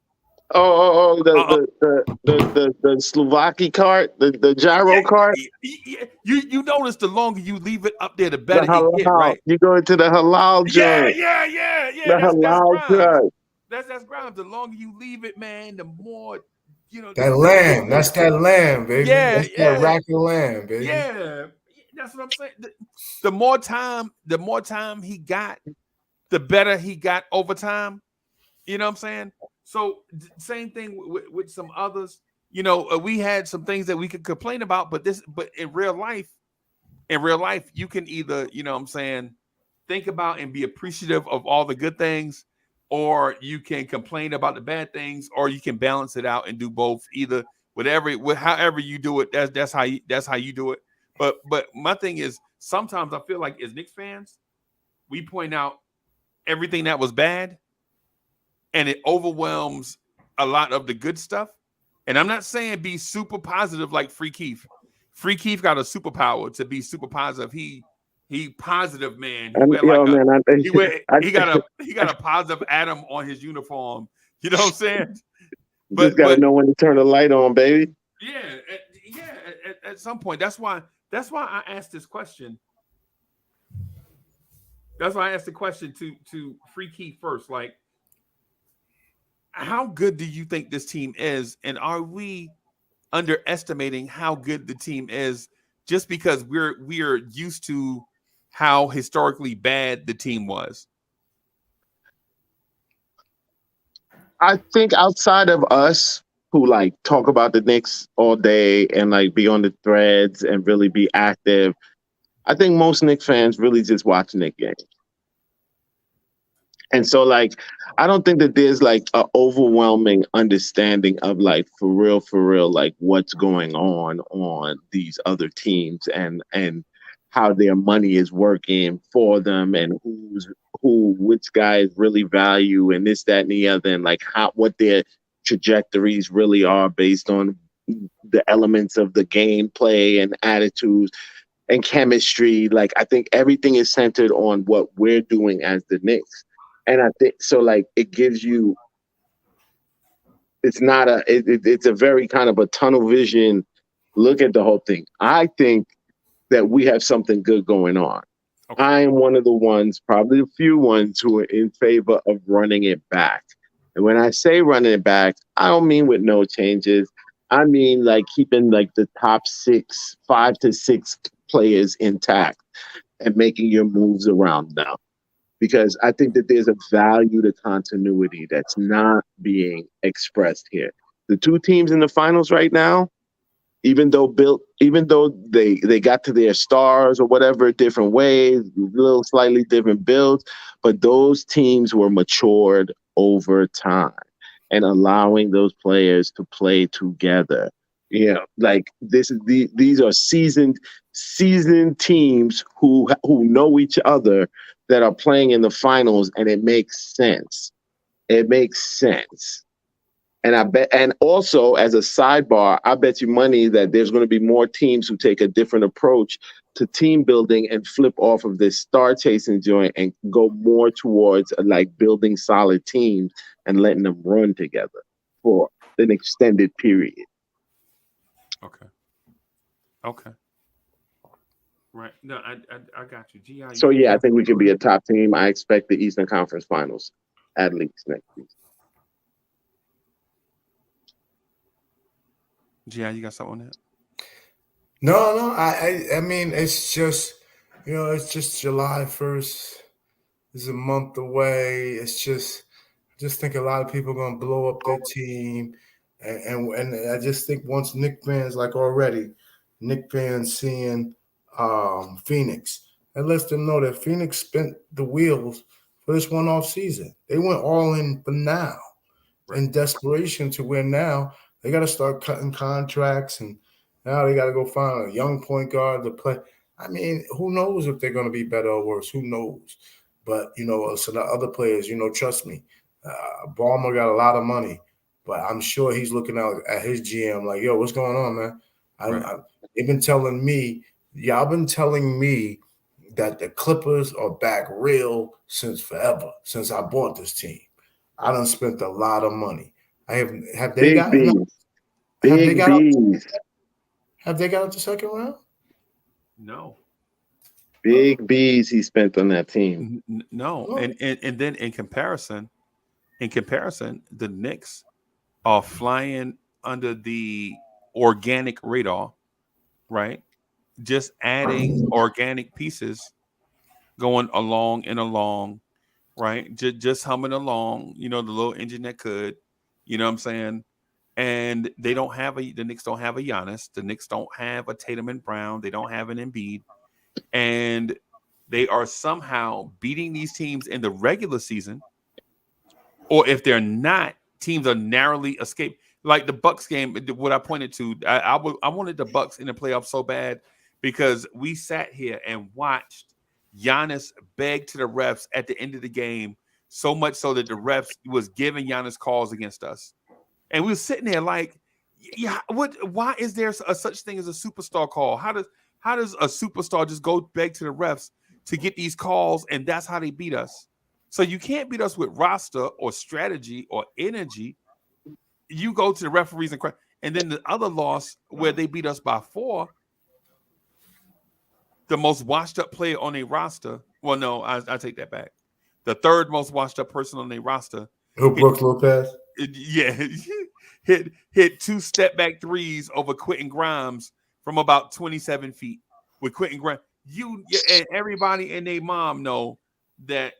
[SPEAKER 2] the Slovakia cart, the gyro cart.
[SPEAKER 1] You notice the longer you leave it up there, the better it get, right?
[SPEAKER 2] You go into the halal joint.
[SPEAKER 1] Yeah.
[SPEAKER 2] The halal joint.
[SPEAKER 1] That's Grimes. The longer you leave it, man, the more
[SPEAKER 3] that lamb. That's that lamb, baby.
[SPEAKER 1] Yeah,
[SPEAKER 3] that's that rack of lamb, baby.
[SPEAKER 1] Yeah. That's what I'm saying. The more time he got, the better he got over time. You know what I'm saying? So same thing with some others. You know, we had some things that we could complain about, but in real life, you can either, you know what I'm saying, think about and be appreciative of all the good things, or you can complain about the bad things, or you can balance it out and do both. Either however you do it, that's how you do it. But my thing is, sometimes I feel like as Knicks fans, we point out everything that was bad, and it overwhelms a lot of the good stuff. And I'm not saying be super positive like Free Keith. Free Keith got a superpower to be super positive. He positive, man. He wear like
[SPEAKER 2] Yo, man,
[SPEAKER 1] he got a positive atom on his uniform. You know what I'm saying?
[SPEAKER 2] just got to know when to turn the light on, baby.
[SPEAKER 1] Yeah, at some point. That's why I asked this question. That's why I asked the question to Free Keith first. Like, how good do you think this team is, and are we underestimating how good the team is just because we're used to how historically bad the team was?
[SPEAKER 2] I think outside of us who like talk about the Knicks all day and like be on the threads and really be active, I think most Knicks fans really just watch Knicks games. And so, like, I don't think that there's like an overwhelming understanding of like for real, like what's going on these other teams and how their money is working for them and which guys really value and this, that, and the other, and like what their trajectories really are based on the elements of the gameplay and attitudes and chemistry. Like, I think everything is centered on what we're doing as the Knicks. And I think so, like, it gives you, it's not it's a very kind of a tunnel vision look at the whole thing. I think that we have something good going on. Okay. I am one of the ones, probably the few ones, who are in favor of running it back. And when I say running it back, I don't mean with no changes. I mean like keeping like the top 5 to 6 players intact and making your moves around now. Because I think that there's a value to continuity that's not being expressed here. The two teams in the finals right now, even though they got to their stars or whatever different ways, little slightly different builds, but those teams were matured over time and allowing those players to play together. You know, like these are seasoned teams who know each other that are playing in the finals, and it makes sense. It makes sense. And I bet, and also as a sidebar, I bet you money that there's going to be more teams who take a different approach to team building and flip off of this star chasing joint and go more towards like building solid teams and letting them run together for an extended period.
[SPEAKER 1] Okay. Right. No, I got you. G.I.
[SPEAKER 2] So yeah, I think we could be a top team. I expect the Eastern Conference Finals at least next season.
[SPEAKER 1] G.I., you got something on that?
[SPEAKER 3] No. I mean, it's just, it's just July 1st. It's a month away. It's just, I just think a lot of people are gonna blow up their team, and I just think once Knicks fans, like already, Knicks fans seeing Phoenix, it lets them know that Phoenix spent the wheels for this one off season. They went all in for now, in desperation to where now they got to start cutting contracts, and now they got to go find a young point guard to play. I mean, who knows if they're going to be better or worse? Who knows? But, so the other players, trust me, Ballmer got a lot of money, but I'm sure he's looking out at his GM like, yo, what's going on, man? They've been telling me, y'all been telling me that the Clippers are back real since forever, since I bought this team. I done spent a lot of money. Have they got Have they got out the second round?
[SPEAKER 1] No.
[SPEAKER 2] Big B's he spent on that team.
[SPEAKER 1] No. And then in comparison, the Knicks are flying under the organic radar, right? just adding organic pieces, going along and along, right? Just humming along, the little engine that could, you know what I'm saying? And the Knicks don't have a Giannis. The Knicks don't have a Tatum and Brown. They don't have an Embiid. And they are somehow beating these teams in the regular season. Or if they're not, teams are narrowly escaped. Like the Bucks game, what I pointed to, I wanted the Bucks in the playoffs so bad because we sat here and watched Giannis beg to the refs at the end of the game, so much so that the refs was giving Giannis calls against us. And we were sitting there like, yeah, why is there a such thing as a superstar call? How does a superstar just go beg to the refs to get these calls, and that's how they beat us? So you can't beat us with roster or strategy or energy. You go to the referees and then the other loss where they beat us by 4, the most washed up player on a roster. Well, no, I take that back. The third most washed up person on their roster.
[SPEAKER 3] Who, Brooks Lopez?
[SPEAKER 1] Yeah, hit 2 step back threes over Quentin Grimes from about 27 feet. With Quentin Grimes, and everybody and their mom know that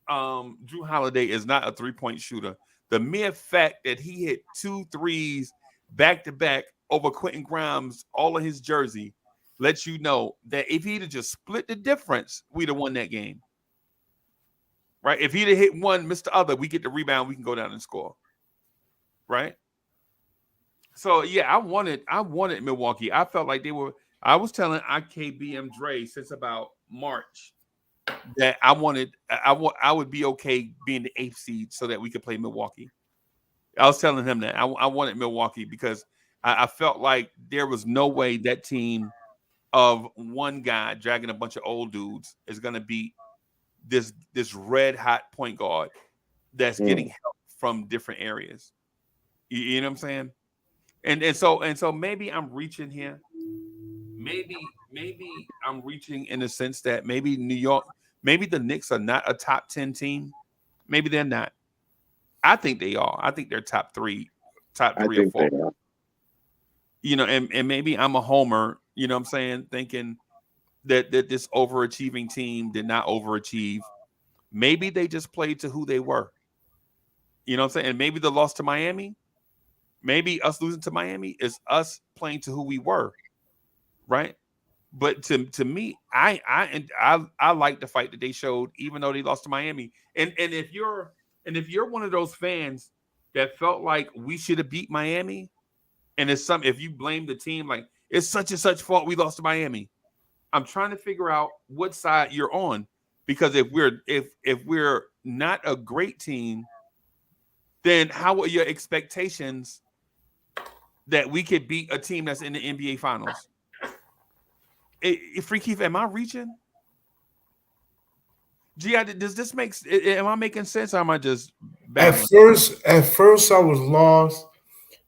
[SPEAKER 1] Drew Holiday is not a 3-point shooter. The mere fact that he hit 2 threes back to back over Quentin Grimes, all of his jersey, lets you know that if he'd have just split the difference, we'd have won that game. Right? If he'd have hit one, missed the other, we get the rebound, we can go down and score. Right? So yeah, I wanted Milwaukee. I felt like I was telling IKBM Dre since about March that I would be okay being the 8th seed so that we could play Milwaukee. I was telling him that I wanted Milwaukee because I felt like there was no way that team of one guy dragging a bunch of old dudes is going to beat this red hot point guard that's getting help from different areas. You know what I'm saying? And so maybe I'm reaching here. Maybe I'm reaching in the sense that maybe New York, maybe the Knicks are not a top 10 team. Maybe they're not. I think they are. I think they're top three or 4. And maybe I'm a homer, you know what I'm saying, thinking that this overachieving team did not overachieve. Maybe they just played to who they were. You know what I'm saying? And maybe the loss to Miami, maybe us losing to Miami is us playing to who we were. Right? But to me, I like the fight that they showed, even though they lost to Miami. And if you're one of those fans that felt like we should have beat Miami, and if you blame the team like it's such and such fault we lost to Miami, I'm trying to figure out what side you're on, because if we're not a great team, then how are your expectations that we could beat a team that's in the NBA Finals? Free Keith, am I reaching? Does this am I making sense, or am I just babbling?
[SPEAKER 3] At first I was lost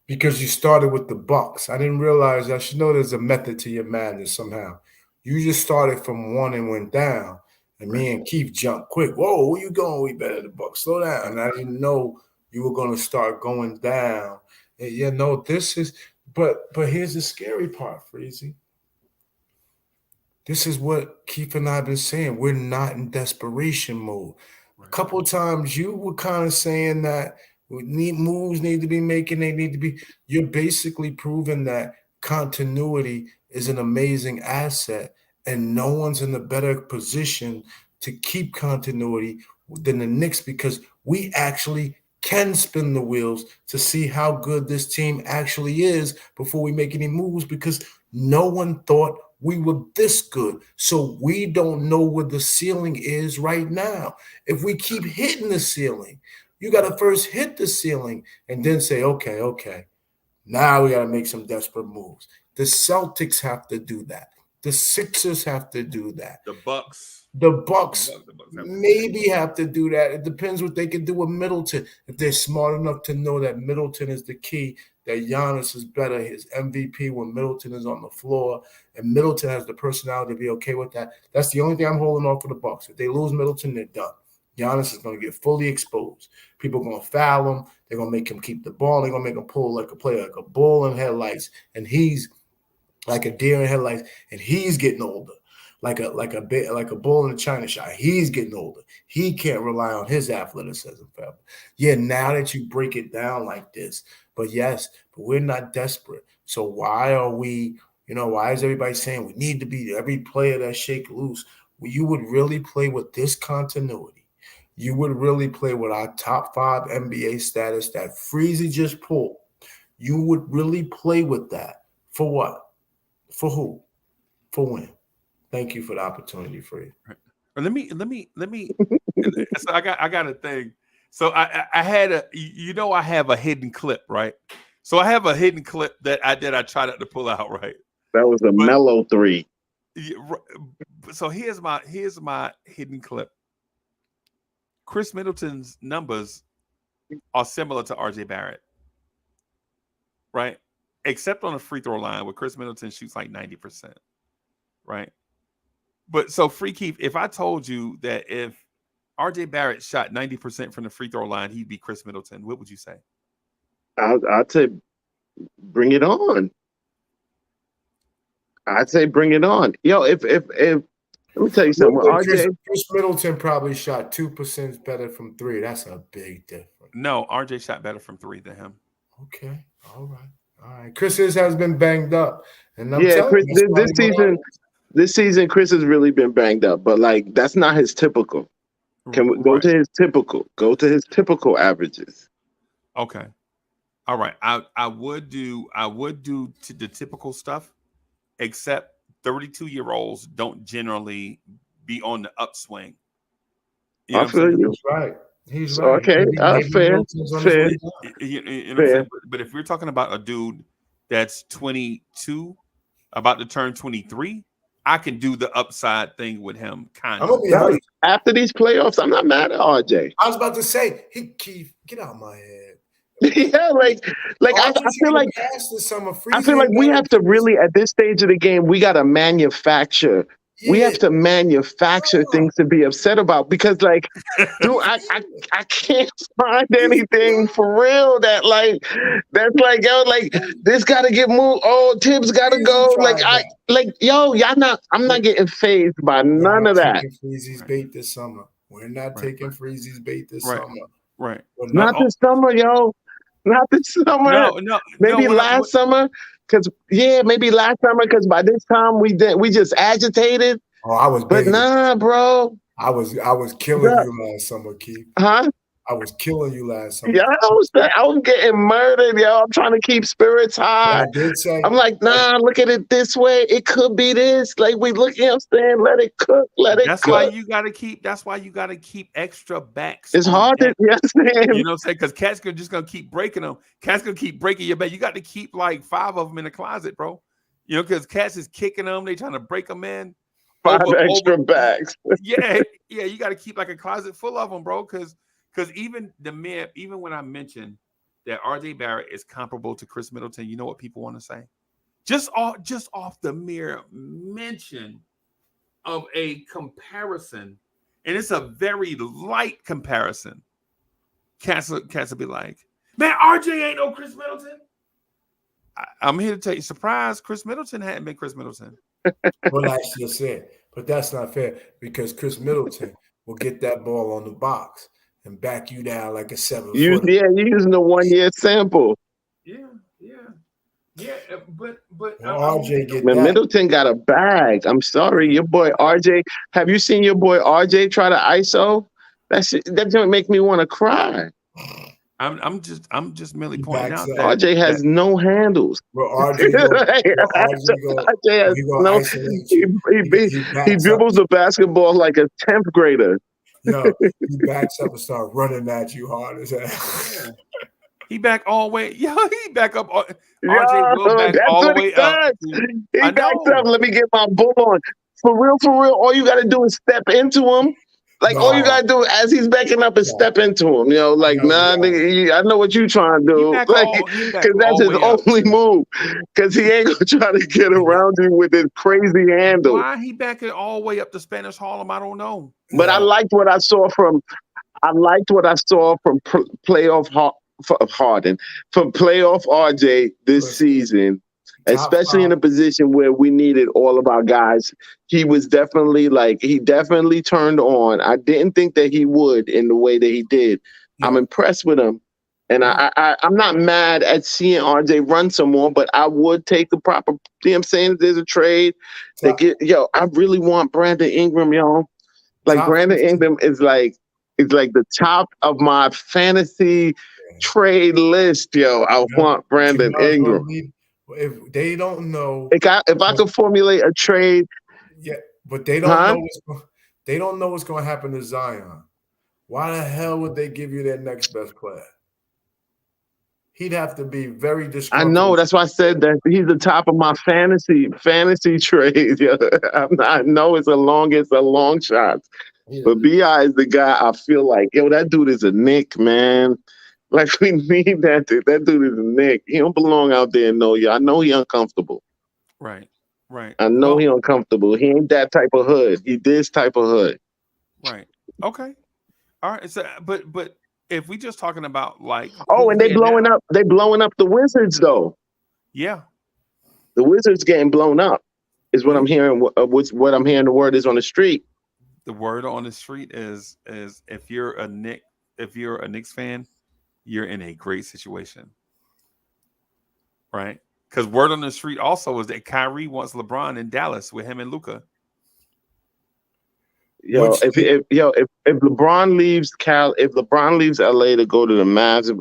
[SPEAKER 3] because you started with the Bucks. I didn't realize, I should know there's a method to your madness somehow. You just started from 1 and went down. And me and Keith jumped quick. Whoa, where you going? We better the Bucks. Slow down. And I didn't know you were going to start going down. And this is but here's the scary part, Freezy. This is what Keith and I have been saying. We're not in desperation mode. A couple of times you were kind of saying that moves need to be making. They need to be. You're basically proving that continuity is an amazing asset, and no one's in a better position to keep continuity than the Knicks, because we actually can spin the wheels to see how good this team actually is before we make any moves, because no one thought we were this good. So we don't know where the ceiling is right now. If we keep hitting the ceiling, you got to first hit the ceiling and then say, okay, now we got to make some desperate moves. The Celtics have to do that. The Sixers have to do that.
[SPEAKER 1] The Bucks
[SPEAKER 3] maybe have to do that. It depends what they can do with Middleton. If they're smart enough to know that Middleton is the key, that Giannis is better, his MVP when Middleton is on the floor, and Middleton has the personality to be okay with that. That's the only thing I'm holding on for the Bucks. If they lose Middleton, they're done. Giannis is going to get fully exposed. People are going to foul him. They're going to make him keep the ball. They're going to make him play like a bull in headlights. And he's like a deer in headlights, and he's getting older. Like a bull in a china shop. He's getting older. He can't rely on his athleticism forever. Yeah, now that you break it down like this, but we're not desperate. So why are we? Why is everybody saying we need to be every player that shake loose? Well, you would really play with this continuity. You would really play with our top 5 NBA status that Freezy just pulled. You would really play with that for what? For who? For when? Thank you for the opportunity, Free.
[SPEAKER 1] Let me. So I got a thing. So I had I have a hidden clip, right? So I have a hidden clip that I tried not to pull out, right?
[SPEAKER 2] That was a mellow 3.
[SPEAKER 1] So here's my hidden clip. Chris Middleton's numbers are similar to RJ Barrett, right? Except on the free throw line, where Chris Middleton shoots like 90%, right? But so Free Keith, if I told you that if RJ Barrett shot 90% from the free throw line, he'd be Chris Middleton, what would you say?
[SPEAKER 2] I'd say bring it on. I'd say bring it on. Yo, if let me tell you something.
[SPEAKER 3] Chris Middleton probably shot 2% better from 3. That's a big difference.
[SPEAKER 1] No, RJ shot better from 3 than him.
[SPEAKER 3] Okay, all right. Chris has been banged up, and
[SPEAKER 2] Chris, this season, Chris has really been banged up. But like, that's not his typical. Can we go to his typical? Go to his typical averages.
[SPEAKER 1] Okay, all right. I would do the typical stuff, except 32-year-olds don't generally be on the upswing.
[SPEAKER 2] I feel you.
[SPEAKER 3] He's right. He's right.
[SPEAKER 2] Okay, fair.
[SPEAKER 1] But if we're talking about a dude that's 22, about to turn 23, I can do the upside thing with him. Kind of.
[SPEAKER 2] After these playoffs, I'm not mad at RJ.
[SPEAKER 3] I was about to say, Keith, get out of my head.
[SPEAKER 2] Yeah, I feel like we have to really, at this stage of the game, we got to manufacture. Yeah. We have to manufacture things to be upset about, because, like, dude, I can't find anything for real that's like, yo, like, this got to get moved. Oh, Tibbs got to go. I'm not getting phased by none of that.
[SPEAKER 3] Freezy's bait this summer. We're not taking Freezy's bait this summer.
[SPEAKER 1] Right.
[SPEAKER 2] Not this summer, yo. Not this summer. No. Maybe last summer. Maybe last summer, because by this time we just agitated.
[SPEAKER 3] Oh, I was
[SPEAKER 2] but nah, bro.
[SPEAKER 3] I was killing you last summer, Keith.
[SPEAKER 2] Huh?
[SPEAKER 3] I was killing you last summer.
[SPEAKER 2] Yeah, I was getting murdered, yo. I'm trying to keep spirits high.
[SPEAKER 3] I did say,
[SPEAKER 2] I'm like, nah, look at it this way. It could be this. Like, we look, you know what I'm saying? Let it cook.
[SPEAKER 1] That's why you gotta keep extra backs.
[SPEAKER 2] It's hard to,
[SPEAKER 1] you know what I'm saying? Because cats are just gonna keep breaking them. Cats gonna keep breaking your back. You got to keep like 5 of them in the closet, bro. You know, because cats is kicking them. They trying to break them in.
[SPEAKER 2] 5 extra backs.
[SPEAKER 1] Yeah. You got to keep like a closet full of them, bro. Because even when I mentioned that RJ Barrett is comparable to Chris Middleton, you know what people want to say? Just off the mere mention of a comparison, and it's a very light comparison. Cats will be like, man, RJ ain't no Chris Middleton. I'm here to tell you, surprise, Chris Middleton hadn't been Chris Middleton.
[SPEAKER 3] Well, I just said, but that's not fair, because Chris Middleton will get that ball on the box and back you down like a 7-footer.
[SPEAKER 2] You're using a 1-year sample.
[SPEAKER 1] Yeah, but
[SPEAKER 3] RJ get
[SPEAKER 2] that. Middleton got a bag. I'm sorry, your boy RJ. Have you seen your boy RJ try to ISO? That don't make me want to cry.
[SPEAKER 1] I'm just merely pointing out that
[SPEAKER 2] RJ has no handles.
[SPEAKER 3] Well, RJ has
[SPEAKER 2] no. He dribbles the basketball like a 10th grader.
[SPEAKER 3] No, he backs up and starts running at you hard as hell.
[SPEAKER 1] He back all the way. Yo, he back up. RJ will back all the way up.
[SPEAKER 2] He backs up. Let me get my bull on. For real. All you got to do is step into him. Like, all you gotta do as he's backing up is step into him, you know. Like, nigga, I know what you trying to do, because that's his only move. Because he ain't gonna try to get around you with his crazy handle.
[SPEAKER 1] Why he backing all the way up to Spanish Harlem? I don't know.
[SPEAKER 2] But I liked what I saw from playoff Harden, from playoff RJ this season.
[SPEAKER 3] Top
[SPEAKER 2] especially in a
[SPEAKER 3] five.
[SPEAKER 2] position where we needed all of our guys. He was definitely he definitely turned on. I didn't think that he would in the way that he did. I'm
[SPEAKER 3] Yeah.
[SPEAKER 2] impressed with him. And
[SPEAKER 3] Yeah.
[SPEAKER 2] I'm not mad at seeing RJ run some more, but I would take the proper, you know what I'm saying? There's a trade that
[SPEAKER 3] Top,
[SPEAKER 2] I really want Brandon Ingram, yo. Like
[SPEAKER 3] top
[SPEAKER 2] Brandon
[SPEAKER 3] 15.
[SPEAKER 2] Ingram is like the top of my fantasy trade list, yo. I
[SPEAKER 3] Yeah.
[SPEAKER 2] want
[SPEAKER 3] But you
[SPEAKER 2] Brandon
[SPEAKER 3] might as well
[SPEAKER 2] Ingram.
[SPEAKER 3] leave. If they don't know,
[SPEAKER 2] If I could formulate a trade,
[SPEAKER 3] yeah, but they don't
[SPEAKER 2] huh?
[SPEAKER 3] know they don't know what's going to happen to Zion. Why the hell would they give you their next best player? He'd have to be very
[SPEAKER 2] I know.
[SPEAKER 3] disgruntled.
[SPEAKER 2] That's why I said that he's the top of my fantasy trade. Yo. I know it's a long shot.
[SPEAKER 3] Yeah.
[SPEAKER 2] But Bi is the guy I feel like, yo, that dude is a Nick, man. Like we need that dude. That dude is a Nick. He don't belong out there. No, I know he uncomfortable.
[SPEAKER 1] Right. Right.
[SPEAKER 2] I know
[SPEAKER 1] Well,
[SPEAKER 2] he uncomfortable. He ain't that type of hood. He this type of hood.
[SPEAKER 1] right. Okay. All right. So, but if we just talking about like
[SPEAKER 2] Oh,
[SPEAKER 1] who
[SPEAKER 2] and they
[SPEAKER 1] here
[SPEAKER 2] blowing
[SPEAKER 1] now,
[SPEAKER 2] up. They blowing up the Wizards though.
[SPEAKER 1] yeah.
[SPEAKER 2] The Wizards getting blown up is what
[SPEAKER 1] Yeah.
[SPEAKER 2] I'm hearing. What I'm hearing the word is on the street.
[SPEAKER 1] The word on the street is if you're a Knicks fan, you're in a great situation, right? Because word on the street also is that Kyrie wants LeBron in Dallas with him and Luka.
[SPEAKER 2] Yo, if LeBron leaves if LeBron leaves LA to go to the Mavs,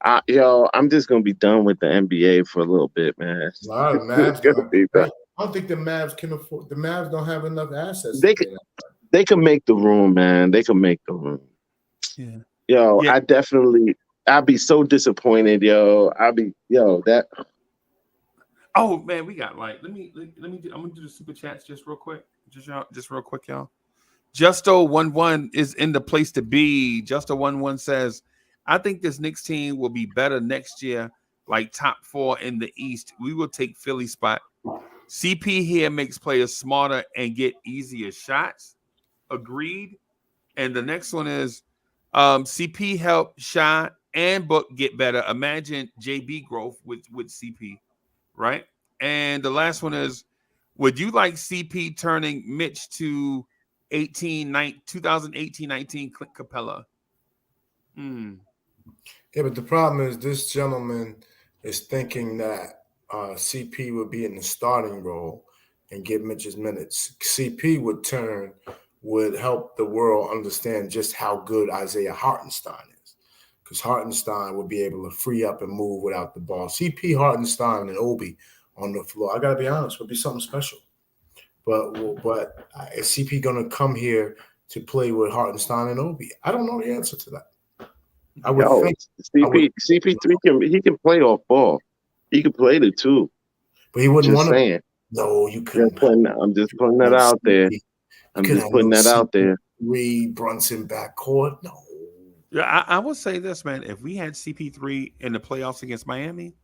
[SPEAKER 2] I'm just gonna be done with the NBA for a little bit, man.
[SPEAKER 3] A lot of
[SPEAKER 2] It's
[SPEAKER 3] Mavs
[SPEAKER 2] gonna
[SPEAKER 3] gonna
[SPEAKER 2] be
[SPEAKER 3] pay.
[SPEAKER 2] done.
[SPEAKER 3] I don't think the Mavs can afford. The Mavs don't have enough assets to
[SPEAKER 2] They
[SPEAKER 3] pay
[SPEAKER 2] could
[SPEAKER 3] that.
[SPEAKER 2] they can make the room, man. They can make the room.
[SPEAKER 1] Yeah.
[SPEAKER 2] Yo,
[SPEAKER 1] Yeah.
[SPEAKER 2] I'd be so disappointed, yo. That
[SPEAKER 1] Oh man, we got like I'm gonna do the super chats just real quick. Just real quick, y'all. Justo11 is in the place to be. Justo11 says, I think this Knicks team will be better next year, like top 4 in the East. We will take Philly spot. CP here makes players smarter and get easier shots. Agreed. And the next one is CP help Shy and Book get better. Imagine JB growth with CP, right? And the last one is, would you like CP turning Mitch to 2018-19 Clint Capella?
[SPEAKER 3] Yeah, but the problem is this gentleman is thinking that CP would be in the starting role and get Mitch's minutes. CP would help the world understand just how good Isaiah Hartenstein is, because Hartenstein would be able to free up and move without the ball. CP, Hartenstein, and Obi on the floor, I got to be honest, would be something special. But is CP going to come here to play with Hartenstein and Obi? I don't know the answer to that. I would think.
[SPEAKER 2] CP3 can play off ball. He can play the two.
[SPEAKER 3] But he wouldn't
[SPEAKER 2] Just
[SPEAKER 3] want to.
[SPEAKER 2] saying.
[SPEAKER 3] No, you couldn't.
[SPEAKER 2] I'm just putting that out there. I'm just putting that out there.
[SPEAKER 3] Brunson backcourt. No.
[SPEAKER 1] Yeah, I would say this, man. If we had CP3 in the playoffs against Miami,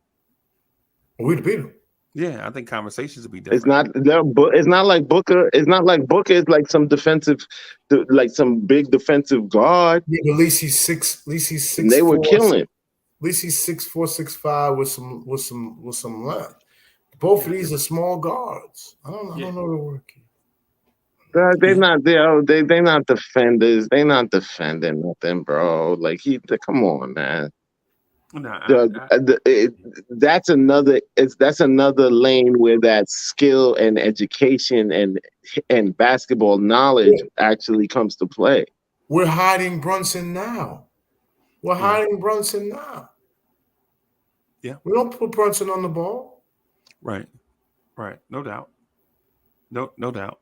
[SPEAKER 3] we'd beat him.
[SPEAKER 1] Yeah, I think conversations would be different.
[SPEAKER 2] It's not like Booker. It's not like Booker is like some some big defensive guard.
[SPEAKER 3] Yeah, but at least he's six. At least he's 6'4".
[SPEAKER 2] And they were killing.
[SPEAKER 3] At least he's 6'4", 6'5" with some length. Both of these are small guards. I don't know the work.
[SPEAKER 2] They're not defenders. They're not defending nothing, bro. Like come on, man. That's another lane where that skill and education and basketball knowledge actually comes to play.
[SPEAKER 3] We're hiding Brunson now. Yeah. We don't put Brunson on the ball.
[SPEAKER 1] Right. No doubt. No doubt.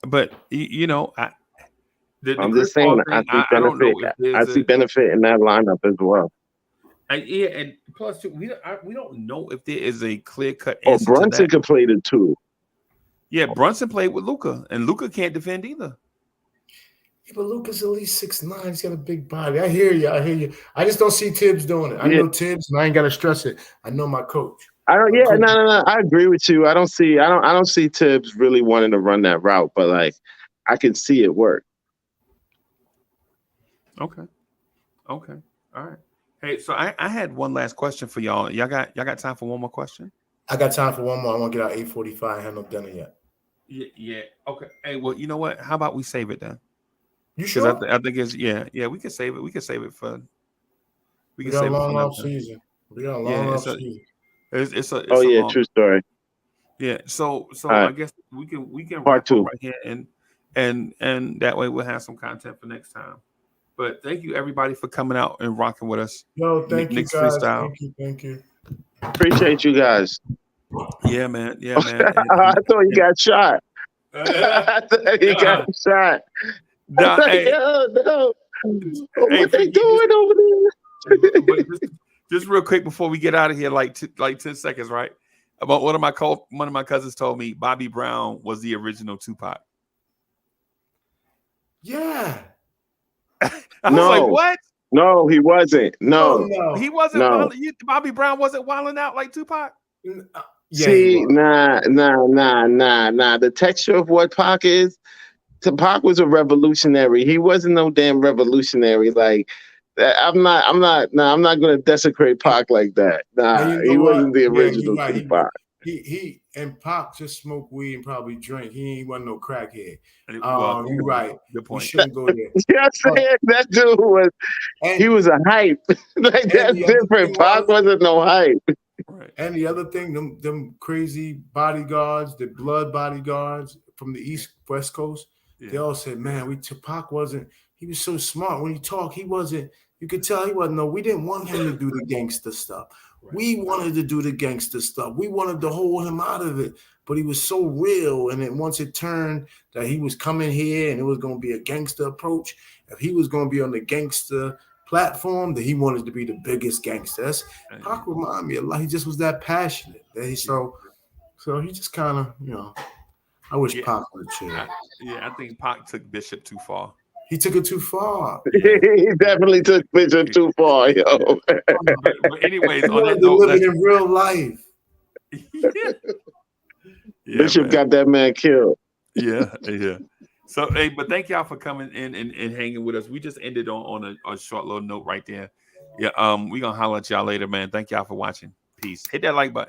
[SPEAKER 1] But
[SPEAKER 2] I'm just saying, I see benefit in that lineup as well.
[SPEAKER 1] And plus, we don't know if there is a clear-cut
[SPEAKER 2] answer.
[SPEAKER 1] Oh,
[SPEAKER 2] Brunson could play the two.
[SPEAKER 1] Yeah, Brunson played with Luka, and Luka can't defend either.
[SPEAKER 3] Yeah, but Luka's at least 6'9". He's got a big body. I hear you. I just don't see Tibbs doing it. I know Tibbs, and I ain't got to stress it. I know my coach.
[SPEAKER 2] No. I agree with you. I don't see Tibbs really wanting to run that route, but like, I can see it work.
[SPEAKER 1] Okay. All right. Hey, so I had one last question for y'all. Y'all got time for one more question?
[SPEAKER 3] I got time for one more. I want to get out 8:45 and have no dinner yet.
[SPEAKER 1] Yeah. Okay. Hey, well, you know what? How about we save it then?
[SPEAKER 3] You
[SPEAKER 1] Because
[SPEAKER 3] sure?
[SPEAKER 1] I think it's yeah. We can save it. We can save it for. We
[SPEAKER 3] We
[SPEAKER 1] can
[SPEAKER 3] got a
[SPEAKER 1] save it for
[SPEAKER 3] long
[SPEAKER 1] another
[SPEAKER 3] off
[SPEAKER 1] time.
[SPEAKER 3] season. We got a
[SPEAKER 1] Yeah,
[SPEAKER 3] long off season.
[SPEAKER 2] Oh
[SPEAKER 1] it's a
[SPEAKER 2] yeah,
[SPEAKER 1] long.
[SPEAKER 2] true story.
[SPEAKER 1] Yeah. So
[SPEAKER 2] All
[SPEAKER 1] I
[SPEAKER 2] right,
[SPEAKER 1] guess we can
[SPEAKER 2] part
[SPEAKER 1] wrap up
[SPEAKER 2] 2.
[SPEAKER 1] right here and that way we'll have some content for next time. But thank you everybody for coming out and rocking with us.
[SPEAKER 3] Yo, thank you
[SPEAKER 1] Knicks
[SPEAKER 3] guys.
[SPEAKER 1] Freestyle.
[SPEAKER 3] Thank you.
[SPEAKER 2] Appreciate you guys.
[SPEAKER 1] Yeah, man. Yeah, man.
[SPEAKER 2] I thought you got shot. I thought you got shot. I
[SPEAKER 1] Nah,
[SPEAKER 2] thought,
[SPEAKER 1] hey,
[SPEAKER 2] yo, no.
[SPEAKER 1] hey,
[SPEAKER 2] What they
[SPEAKER 1] Freaky,
[SPEAKER 2] doing over there?
[SPEAKER 1] but just real quick before we get out of here, like 10 seconds, right? About one of my cousins told me Bobby Brown was the original Tupac.
[SPEAKER 3] Yeah.
[SPEAKER 1] I was
[SPEAKER 2] No.
[SPEAKER 1] like, what?
[SPEAKER 2] No, he wasn't.
[SPEAKER 3] Oh
[SPEAKER 2] No,
[SPEAKER 3] no.
[SPEAKER 1] He wasn't
[SPEAKER 2] no.
[SPEAKER 1] Bobby Brown wasn't wilding out like Tupac.
[SPEAKER 3] Yeah,
[SPEAKER 2] See,
[SPEAKER 3] he was.
[SPEAKER 2] nah. The texture of what Pac is, Pac was a revolutionary. He wasn't no damn revolutionary. Like, I'm not gonna desecrate Pac like that. Nah,
[SPEAKER 3] And you
[SPEAKER 2] he
[SPEAKER 3] know
[SPEAKER 2] wasn't
[SPEAKER 3] what?
[SPEAKER 2] the
[SPEAKER 3] Yeah, you're
[SPEAKER 2] original
[SPEAKER 3] right.
[SPEAKER 2] Tupac.
[SPEAKER 3] He and Pac just smoked weed and probably drink. He wasn't no crackhead.
[SPEAKER 1] Well,
[SPEAKER 3] You're right.
[SPEAKER 1] Good
[SPEAKER 3] We
[SPEAKER 1] point.
[SPEAKER 3] shouldn't go there.
[SPEAKER 2] You know what I'm saying? That dude was, he was a hype. Like, that's
[SPEAKER 3] the other
[SPEAKER 2] different.
[SPEAKER 3] thing
[SPEAKER 2] Pac
[SPEAKER 3] was-
[SPEAKER 2] wasn't no hype.
[SPEAKER 1] Right.
[SPEAKER 3] And the other thing, them crazy bodyguards, the blood bodyguards from the West Coast, they all said, man, Tupac wasn't, he was so smart. When he talked, he wasn't, you could tell he wasn't, we didn't want him to do the gangster stuff. Right. We wanted to do the gangster stuff. We wanted to hold him out of it, but he was so real. And then once it turned that he was coming here and it was going to be a gangster approach, if he was going to be on the gangster platform, that he wanted to be the biggest gangster. Pac reminded me a lot. He just was that passionate. So he just kind of, I wish Pac would chill.
[SPEAKER 1] I think Pac took Bishop too far.
[SPEAKER 3] He took it too far.
[SPEAKER 2] Yeah. He definitely took Bishop too far, yo.
[SPEAKER 1] But anyways,
[SPEAKER 3] he
[SPEAKER 1] on that
[SPEAKER 3] note,
[SPEAKER 1] living
[SPEAKER 3] in real life.
[SPEAKER 2] Bishop
[SPEAKER 1] man.
[SPEAKER 2] got that man killed.
[SPEAKER 1] Yeah. So, hey, but thank y'all for coming in and hanging with us. We just ended on a short little note right there. Yeah, we gonna holler at y'all later, man. Thank y'all for watching. Peace. Hit that like button.